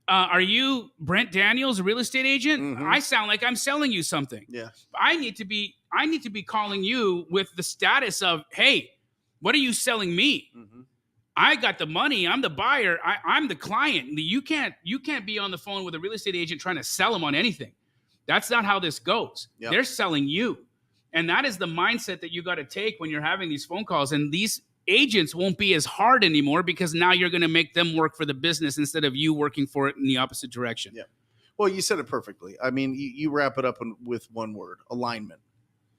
Are you Brent Daniels, a real estate agent? Mhm. I sound like I'm selling you something. Yeah. I need to be calling you with the status of, hey, what are you selling me? Mhm. I got the money. I'm the buyer. I'm the client. You can't be on the phone with a real estate agent trying to sell them on anything. That's not how this goes. Yep. They're selling you. And that is the mindset that you got to take when you're having these phone calls. And these agents won't be as hard anymore because now you're going to make them work for the business instead of you working for it in the opposite direction. Yeah. Well, you said it perfectly. I mean, you wrap it up with one word: alignment.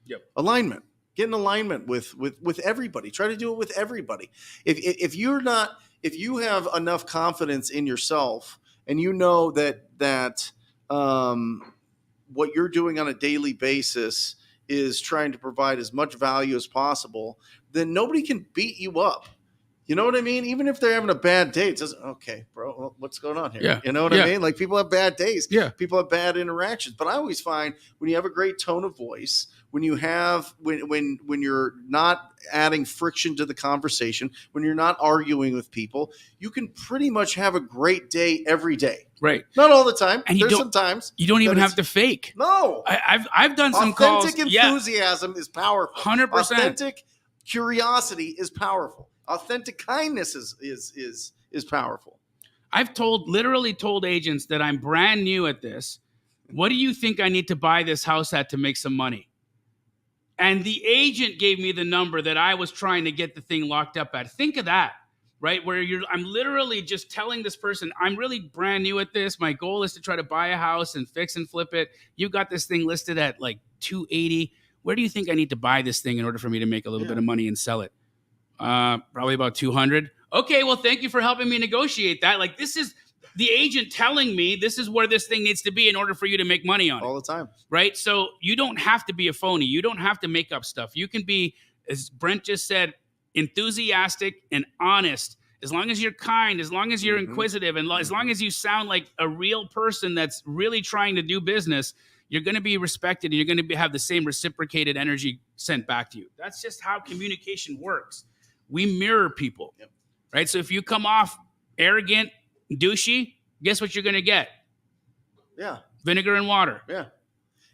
Yep. Alignment. Get in alignment with everybody. Try to do it with everybody. If you have enough confidence in yourself and you know that what you're doing on a daily basis is trying to provide as much value as possible, then nobody can beat you up. You know what I mean? Even if they're having a bad day, it says, okay, bro, what's going on here? Yeah. You know what I mean? Like, people have bad days. Yeah. People have bad interactions. But I always find when you have a great tone of voice, when you have when you're not adding friction to the conversation, when you're not arguing with people, you can pretty much have a great day every day. Right. Not all the time. And There's sometimes you don't even that have to fake. No. I've done some calls. Authentic enthusiasm is powerful. 100%. Authentic curiosity is powerful. Authentic kindness is powerful. I've literally told agents that I'm brand new at this. What do you think I need to buy this house at to make some money? And the agent gave me the number that I was trying to get the thing locked up at. Think of that, right? I'm literally just telling this person, I'm really brand new at this. My goal is to try to buy a house and fix and flip it. You got this thing listed at like $280. Where do you think I need to buy this thing in order for me to make a little bit of money and sell it? Probably about 200. Okay, well, thank you for helping me negotiate that. Like, this is the agent telling me this is where this thing needs to be in order for you to make money on it. All the time. Right? So you don't have to be a phony. You don't have to make up stuff. You can be, as Brent just said, enthusiastic and honest. As long as you're kind, as long as you're inquisitive, and as long as you sound like a real person that's really trying to do business, you're going to be respected and you're going to have the same reciprocated energy sent back to you. That's just how communication works. We mirror people, right? So if you come off arrogant, douchey, guess what you're going to get? Yeah. Vinegar and water. Yeah.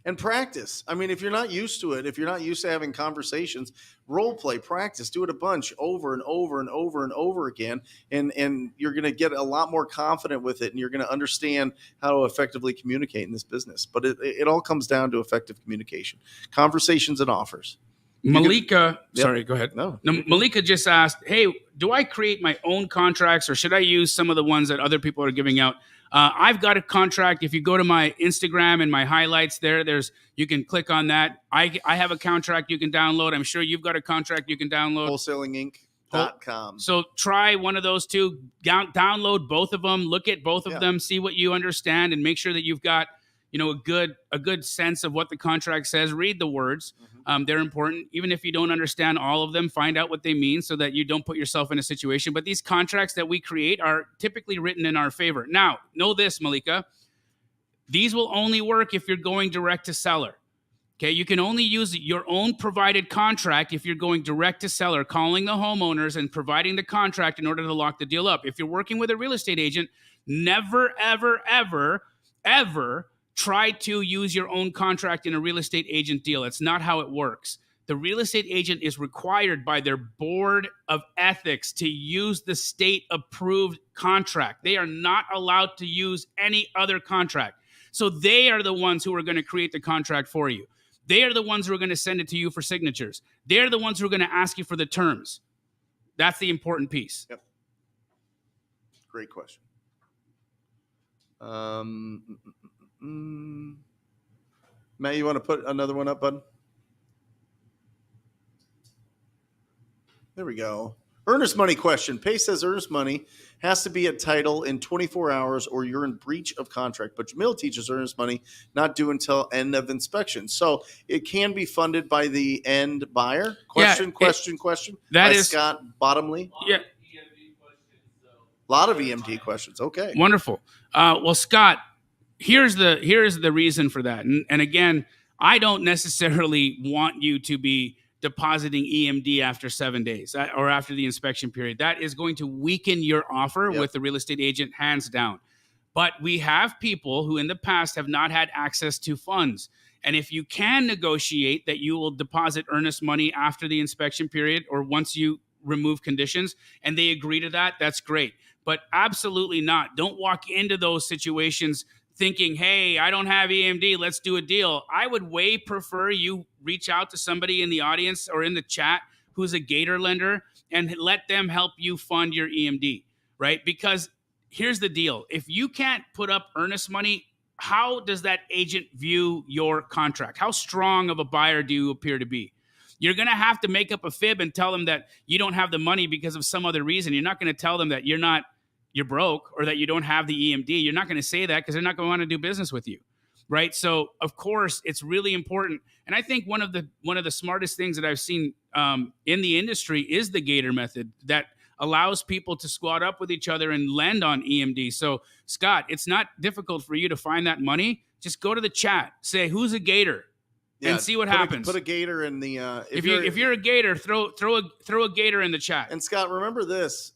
And practice. I mean, if you're not used to it, if you're not used to having conversations, role play, practice, do it a bunch over and over and over and over again. And you're going to get a lot more confident with it. And you're going to understand how to effectively communicate in this business. But it all comes down to effective communication, conversations and offers. Malika, sorry, go ahead. No, Malika just asked, hey, do I create my own contracts or should I use some of the ones that other people are giving out? I've got a contract. If you go to my Instagram and my highlights you can click on that. I have a contract you can download. I'm sure you've got a contract you can download. Wholesalinginc.com. So try one of those two, download both of them, look at both of them, see what you understand, and make sure that you've got a good sense of what the contract says. Read the words. They're important. Even if you don't understand all of them, find out what they mean so that you don't put yourself in a situation. But these contracts that we create are typically written in our favor. Now, know this, Malika. These will only work if you're going direct to seller. Okay, you can only use your own provided contract if you're going direct to seller, calling the homeowners and providing the contract in order to lock the deal up. If you're working with a real estate agent, never, ever, ever, ever try to use your own contract in a real estate agent deal. It's not how it works. The real estate agent is required by their board of ethics to use the state-approved contract. They are not allowed to use any other contract. So they are the ones who are going to create the contract for you. They are the ones who are going to send it to you for signatures. They're the ones who are going to ask you for the terms. That's the important piece. Yep. Great question. Matt, you want to put another one up, bud? There we go. Earnest money question. Pace says earnest money has to be at title in 24 hours or you're in breach of contract. But Jamil teaches earnest money not due until end of inspection. So it can be funded by the end buyer? Question. That by is Scott Bottomley. Yeah. A lot of EMD questions. Okay. Wonderful. Well, Scott, here's the reason for that. And again, I don't necessarily want you to be depositing EMD after 7 days or after the inspection period. That is going to weaken your offer with the real estate agent, hands down. But we have people who in the past have not had access to funds. And if you can negotiate that you will deposit earnest money after the inspection period or once you remove conditions and they agree to that, that's great. But absolutely not. Don't walk into those situations thinking, hey, I don't have EMD, let's do a deal. I would way prefer you reach out to somebody in the audience or in the chat who's a Gator lender and let them help you fund your EMD, right? Because here's the deal. If you can't put up earnest money, how does that agent view your contract? How strong of a buyer do you appear to be? You're going to have to make up a fib and tell them that you don't have the money because of some other reason. You're not going to tell them that you're broke or that you don't have the EMD. You're not going to say that because they're not going to want to do business with you, right? So of course it's really important. And I think one of the smartest things that I've seen in the industry is the Gator method that allows people to squad up with each other and lend on EMD. So Scott, it's not difficult for you to find that money. Just go to the chat, say who's a Gator, and see what happens. Put a Gator in the. If you're a Gator, throw a Gator in the chat. And Scott, remember this.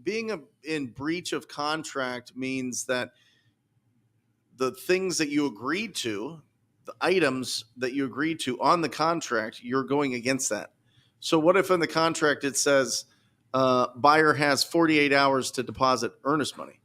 Being in breach of contract means that the things that you agreed to, the items that you agreed to on the contract, you're going against that. So what if in the contract it says buyer has 48 hours to deposit earnest money?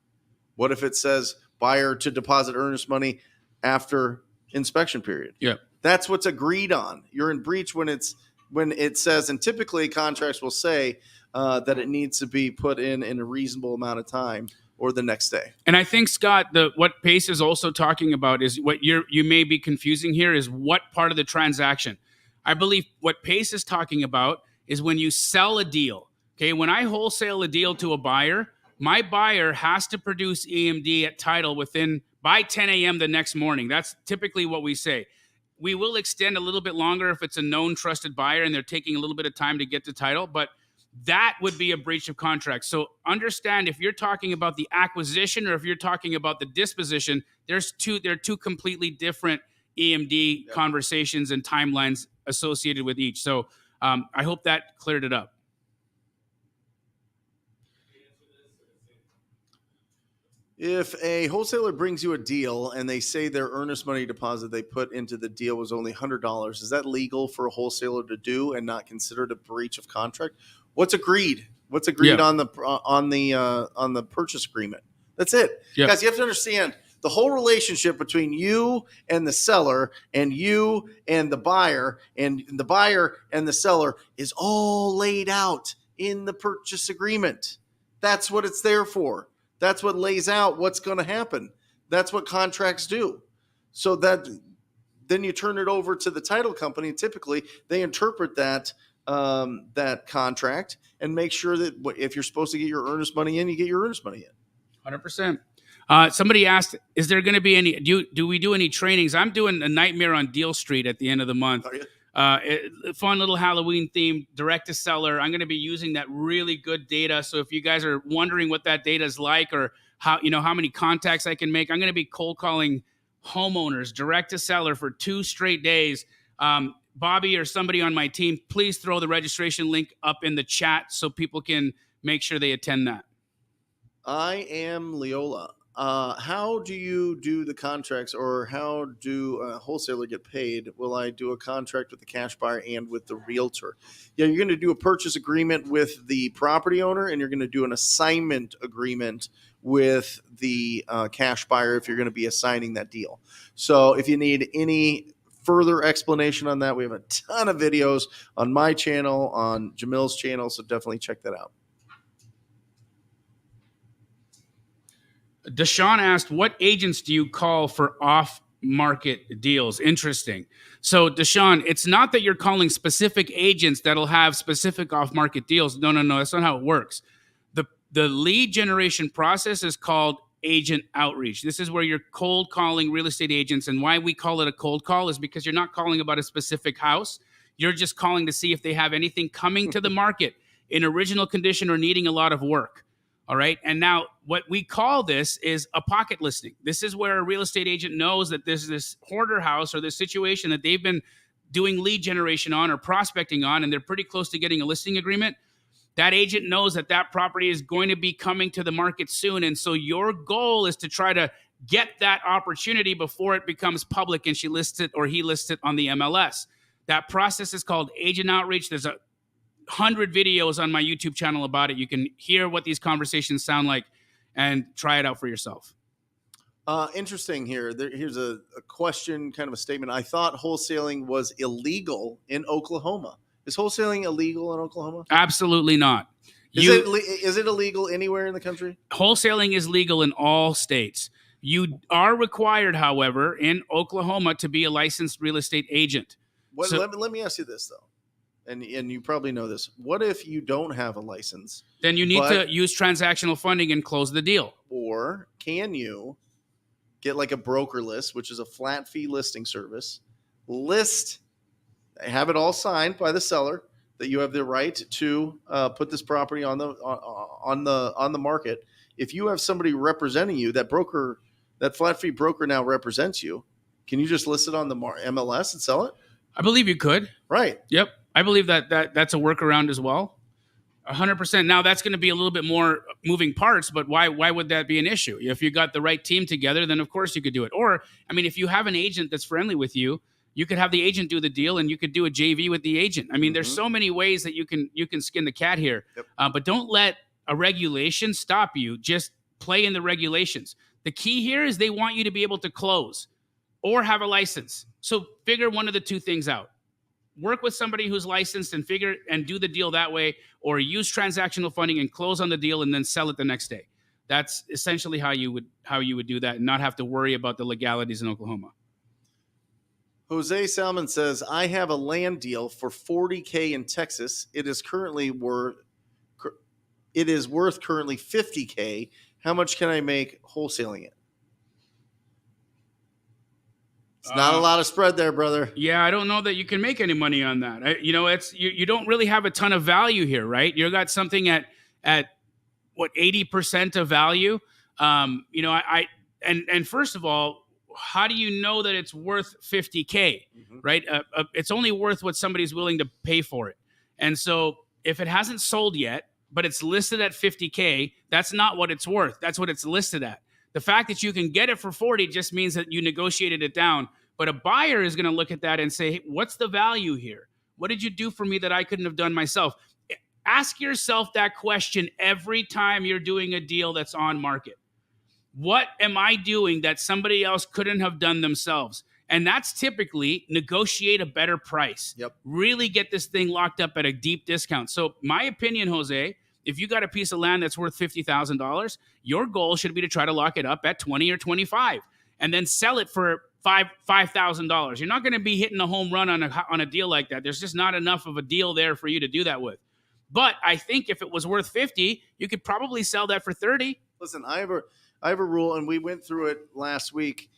What if it says buyer to deposit earnest money after inspection period? Yeah. That's what's agreed on. You're in breach when it says, and typically contracts will say that it needs to be put in a reasonable amount of time or the next day. And I think, Scott, what Pace is also talking about is what you may be confusing here is what part of the transaction. I believe what Pace is talking about is when you sell a deal. Okay, when I wholesale a deal to a buyer, my buyer has to produce EMD at title by 10 a.m. the next morning. That's typically what we say. We will extend a little bit longer if it's a known trusted buyer and they're taking a little bit of time to get to title, but that would be a breach of contract. So understand if you're talking about the acquisition or if you're talking about the disposition, there are two completely different EMD conversations and timelines associated with each. So I hope that cleared it up. If a wholesaler brings you a deal and they say their earnest money deposit they put into the deal was only $100, is that legal for a wholesaler to do and not considered a breach of contract? What's agreed? What's agreed on the purchase agreement? That's it. Guys, you have to understand the whole relationship between you and the seller and you and the buyer and the seller is all laid out in the purchase agreement. That's what it's there for. That's what lays out what's going to happen. That's what contracts do. So that then you turn it over to the title company. Typically, they interpret that contract and make sure that if you're supposed to get your earnest money in, you get your earnest money in. 100%. Somebody asked, is there going to be any, do we do any trainings? I'm doing a Nightmare on Deal Street at the end of the month. Are you? Fun little Halloween theme, direct to seller. I'm going to be using that really good data. So if you guys are wondering what that data is like or how many contacts I can make, I'm going to be cold calling homeowners direct to seller for 2 straight days. Bobby or somebody on my team, please throw the registration link up in the chat so people can make sure they attend that. I am Leola. How do you do the contracts, or how do a wholesaler get paid? Will I do a contract with the cash buyer and with the realtor? Yeah, you're going to do a purchase agreement with the property owner, and you're going to do an assignment agreement with the cash buyer if you're going to be assigning that deal. So if you need any further explanation on that, we have a ton of videos on my channel, on Jamil's channel, so definitely check that out. Deshaun asked, what agents do you call for market deals. Interesting. So, Deshaun, it's not that you're calling specific agents that'll have specific off-market deals. No. That's not how it works. The lead generation process is called agent outreach. This is where you're cold calling real estate agents. And why we call it a cold call is because you're not calling about a specific house. You're just calling to see if they have anything coming to the market in original condition or needing a lot of work. All right. And now what we call this is a pocket listing. This is where a real estate agent knows that there's this hoarder house or this situation that they've been doing lead generation on or prospecting on, and they're pretty close to getting a listing agreement. That agent knows that that property is going to be coming to the market soon. And so your goal is to try to get that opportunity before it becomes public and she lists it or he lists it on the MLS. That process is called agent outreach. There's 100 videos on my YouTube channel about it. You can hear what these conversations sound like and try it out for yourself. Interesting here. Here's a question, kind of a statement. I thought wholesaling was illegal in Oklahoma. Is wholesaling illegal in Oklahoma? Absolutely not. Is it illegal anywhere in the country? Wholesaling is legal in all states. You are required, however, in Oklahoma to be a licensed real estate agent. Let me ask you this, though, and you probably know this. What if you don't have a license? Then you need to use transactional funding and close the deal. Or can you get like a broker list, which is a flat fee listing service, have it all signed by the seller that you have the right to put this property on the market. If you have somebody representing you, that flat fee broker now represents you. Can you just list it on the MLS and sell it? I believe you could. Right. Yep. I believe that's a workaround as well. 100%. Now that's going to be a little bit more moving parts, but why would that be an issue? If you got the right team together, then of course you could do it. Or, I mean, if you have an agent that's friendly with you, you could have the agent do the deal and you could do a JV with the agent. I mean, there's so many ways that you can skin the cat here. Yep. But don't let a regulation stop you. Just play in the regulations. The key here is they want you to be able to close or have a license. So figure one of the two things out. Work with somebody who's licensed and do the deal that way, or use transactional funding and close on the deal and then sell it the next day. That's essentially how you would do that and not have to worry about the legalities in Oklahoma. Jose Salmon says, I have a land deal for $40K in Texas. It is worth currently $50K. How much can I make wholesaling it? It's not a lot of spread there, brother. Yeah, I don't know that you can make any money on that. You don't really have a ton of value here, right? You got something at what 80% of value. And first of all, how do you know that it's worth $50K, right? It's only worth what somebody's willing to pay for it. And so if it hasn't sold yet, but it's listed at $50K, that's not what it's worth. That's what it's listed at. The fact that you can get it for 40 just means that you negotiated it down. But a buyer is going to look at that and say, hey, what's the value here? What did you do for me that I couldn't have done myself? Ask yourself that question every time you're doing a deal that's on market. What am I doing that somebody else couldn't have done themselves? And that's typically negotiate a better price. Yep. Really get this thing locked up at a deep discount. So my opinion, Jose, if you got a piece of land that's worth $50,000, your goal should be to try to lock it up at 20 or 25 and then sell it for $5,000. You're not going to be hitting a home run on a deal like that. There's just not enough of a deal there for you to do that with. But I think if it was worth 50, you could probably sell that for 30. Listen, I have a rule, and we went through it last week,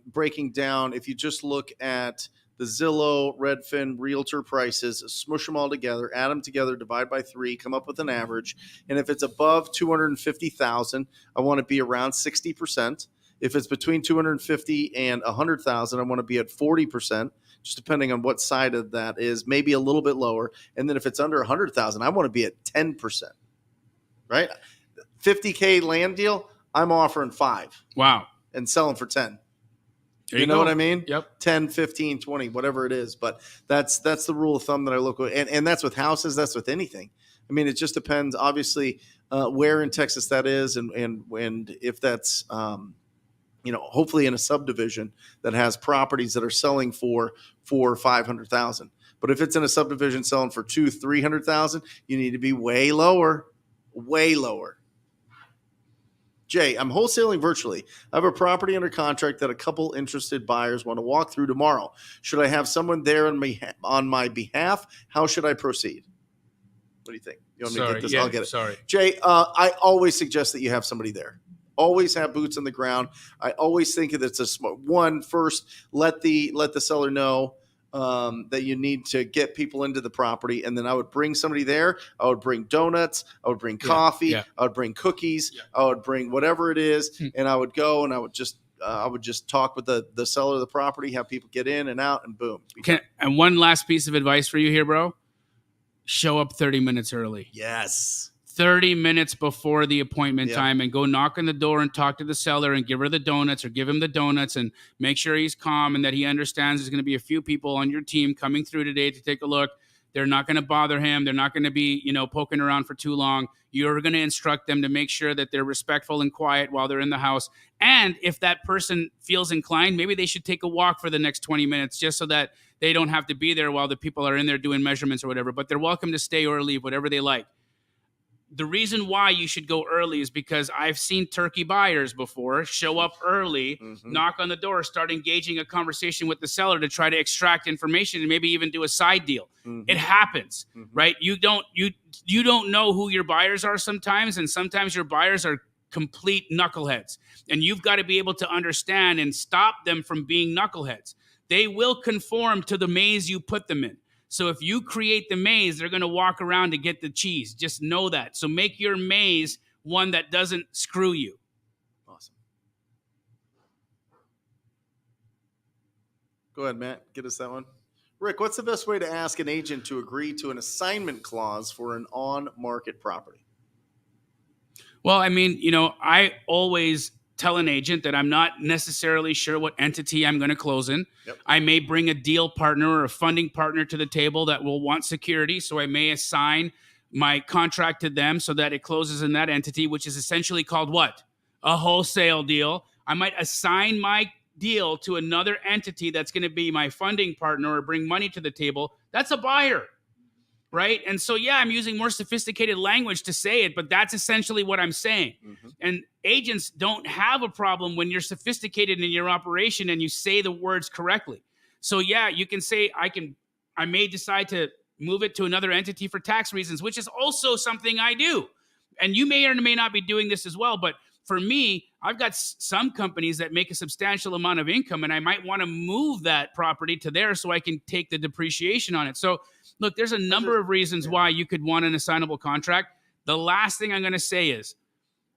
breaking down. If you just look at the Zillow, Redfin, Realtor prices, smush them all together, add them together, divide by 3, come up with an average. And if it's above 250,000, I want to be around 60%. If it's between 250 and 100,000, I want to be at 40%, just depending on what side of that is, maybe a little bit lower. And then if it's under 100,000, I want to be at 10%. Right? 50K land deal, I'm offering 5. Wow. And selling for 10. You know what I mean? Yep. 10, 15, 20, whatever it is. But that's the rule of thumb that I look at. And that's with houses. That's with anything. I mean, it just depends, obviously, where in Texas that is and if that's, hopefully in a subdivision that has properties that are selling for $500,000. But if it's in a subdivision selling for $200,000-$300,000, you need to be way lower. Jay, I'm wholesaling virtually. I have a property under contract that a couple interested buyers want to walk through tomorrow. Should I have someone there on my behalf? How should I proceed? What do you think? You want me to get this? Yeah, I'll get it. Sorry. Jay, I always suggest that you have somebody there. Always have boots on the ground. I always think that it's a smart one. First, let the seller know that you need to get people into the property, and then I would bring somebody there. I would bring donuts. I would bring coffee. Yeah. I would bring cookies. Yeah. I would bring whatever it is, and I would go and I would just talk with the seller of the property, have people get in and out, and boom. And one last piece of advice for you here, bro. Show up 30 minutes early. Yes. 30 minutes before the appointment time, and go knock on the door and talk to the seller and give her the donuts or give him the donuts, and make sure he's calm and that he understands there's going to be a few people on your team coming through today to take a look. They're not going to bother him. They're not going to be, poking around for too long. You're going to instruct them to make sure that they're respectful and quiet while they're in the house. And if that person feels inclined, maybe they should take a walk for the next 20 minutes just so that they don't have to be there while the people are in there doing measurements or whatever. But they're welcome to stay or leave, whatever they like. The reason why you should go early is because I've seen turkey buyers before show up early, knock on the door, start engaging a conversation with the seller to try to extract information and maybe even do a side deal. It happens, right? You don't know who your buyers are sometimes, and sometimes your buyers are complete knuckleheads, and you've got to be able to understand and stop them from being knuckleheads. They will conform to the maze you put them in. So if you create the maze, they're going to walk around to get the cheese. Just know that. So make your maze one that doesn't screw you. Awesome. Go ahead, Matt. Get us that one. Rick, what's the best way to ask an agent to agree to an assignment clause for an on-market property? Well, I always tell an agent that I'm not necessarily sure what entity I'm going to close in. Yep. I may bring a deal partner or a funding partner to the table that will want security. So I may assign my contract to them so that it closes in that entity, which is essentially called what? A wholesale deal. I might assign my deal to another entity that's going to be my funding partner or bring money to the table. That's a buyer, right? And so, I'm using more sophisticated language to say it, but that's essentially what I'm saying. And agents don't have a problem when you're sophisticated in your operation and you say the words correctly. So, you can say, I may decide to move it to another entity for tax reasons, which is also something I do. And you may or may not be doing this as well, but for me, I've got some companies that make a substantial amount of income, and I might want to move that property to there so I can take the depreciation on it. So, look, there's a number of reasons why you could want an assignable contract. The last thing I'm going to say is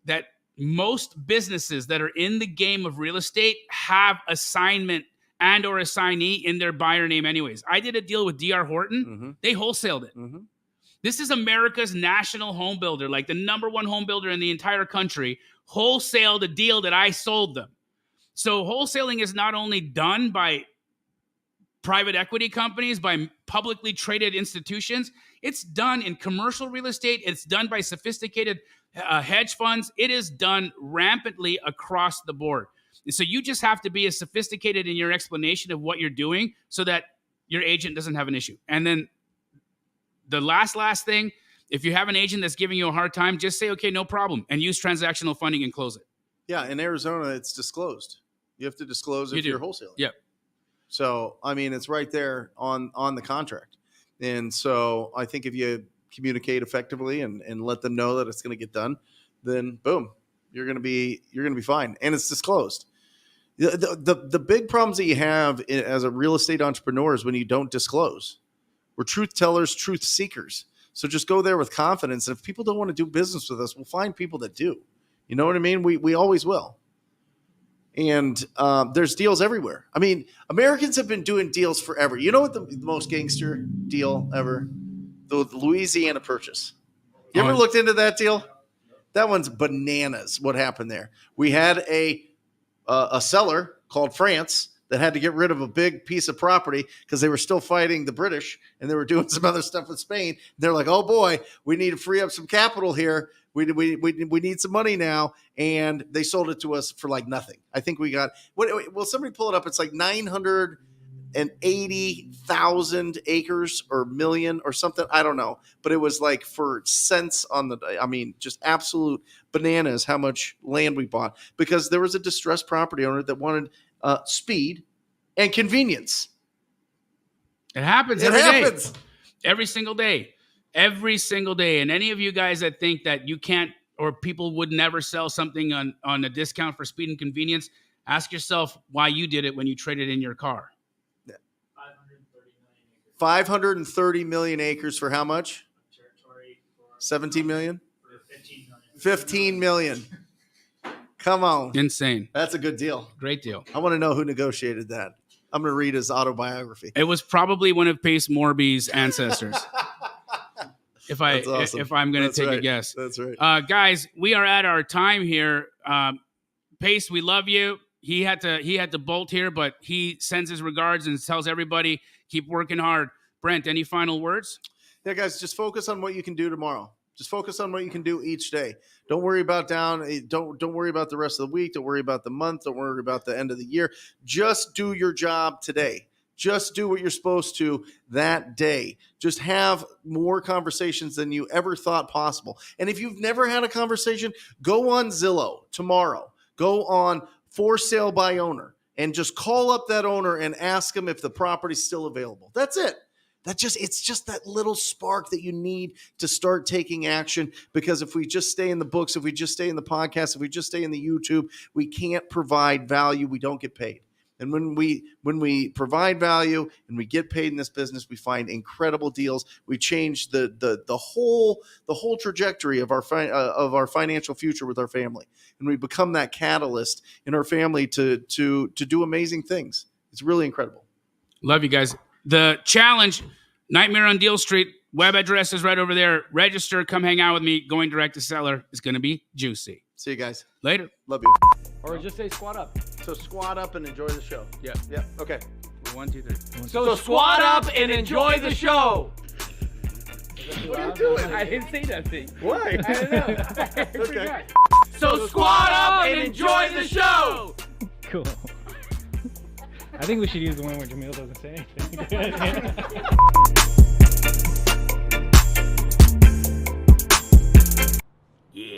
that most businesses that are in the game of real estate have assignment and or assignee in their buyer name anyways. I did a deal with D.R. Horton. They wholesaled it. This is America's national home builder, like the number one home builder in the entire country, wholesaled a deal that I sold them. So wholesaling is not only done by private equity companies, by publicly traded institutions. It's done in commercial real estate. It's done by sophisticated hedge funds. It is done rampantly across the board. So you just have to be as sophisticated in your explanation of what you're doing so that your agent doesn't have an issue. And then the last thing, if you have an agent that's giving you a hard time, just say, okay, no problem, and use transactional funding and close it. Yeah, in Arizona, it's disclosed. You have to disclose if you're wholesaling. Yep. So, it's right there on the contract. And so I think if you communicate effectively and let them know that it's going to get done, then boom, you're going to be fine. And it's disclosed. The big problems that you have as a real estate entrepreneur is when you don't disclose. We're truth tellers, truth seekers. So just go there with confidence. And if people don't want to do business with us, we'll find people that do. You know what I mean? We always will. And there's deals everywhere. Americans have been doing deals forever. You know what the most gangster deal ever? The Louisiana Purchase. You ever looked into that deal? That one's bananas. What happened there? We had a seller called France that had to get rid of a big piece of property because they were still fighting the British and they were doing some other stuff with Spain. They're like, oh boy, we need to free up some capital here. We need some money now. And they sold it to us for like nothing. I think we got, will somebody pull it up? It's like $900 180,000 acres or million or something. I don't know, but it was like for cents on the, I mean, just absolute bananas how much land we bought because there was a distressed property owner that wanted speed and convenience. It happens It every day. happens. Every single day. Every single day. And any of you guys that think that you can't or people would never sell something on a discount for speed and convenience, ask yourself why you did it when you traded in your car. 530 million acres for how much? 17 million? 15 million. Come on. Insane. That's a good deal. Great deal. I want to know who negotiated that. I'm going to read his autobiography. It was probably one of Pace Morby's ancestors. If I'm going to take a guess. That's right. Guys, we are at our time here. Pace, we love you. He had to bolt here, but he sends his regards and tells everybody keep working hard. Brent, any final words? Yeah, guys, just focus on what you can do tomorrow. Just focus on what you can do each day. Don't worry about don't worry about the rest of the week. Don't worry about the month. Don't worry about the end of the year. Just do your job today. Just do what you're supposed to that day. Just have more conversations than you ever thought possible. And if you've never had a conversation, go on Zillow tomorrow. Go on For Sale by Owner and just call up that owner and ask them if the property's still available. That's it. It's just that little spark that you need to start taking action, because if we just stay in the books, if we just stay in the podcast, if we just stay in the YouTube, we can't provide value. We don't get paid. And when we provide value and we get paid in this business, we find incredible deals. We change the whole trajectory of our financial future with our family, and we become that catalyst in our family to do amazing things. It's really incredible. Love you guys. The challenge, Nightmare on Deal Street, web address is right over there. Register, come hang out with me. Going direct to seller is going to be juicy. See you guys. Later. Love you. Or just say squat up. So squat up and enjoy the show. Yeah. Yeah. Okay. 1, 2, 3. So squat up and enjoy the show. What are you doing? I didn't say that thing. Why? I don't know. I Okay. forgot. So squat up and enjoy the show. Cool. I think we should use the one where Jamil doesn't say anything.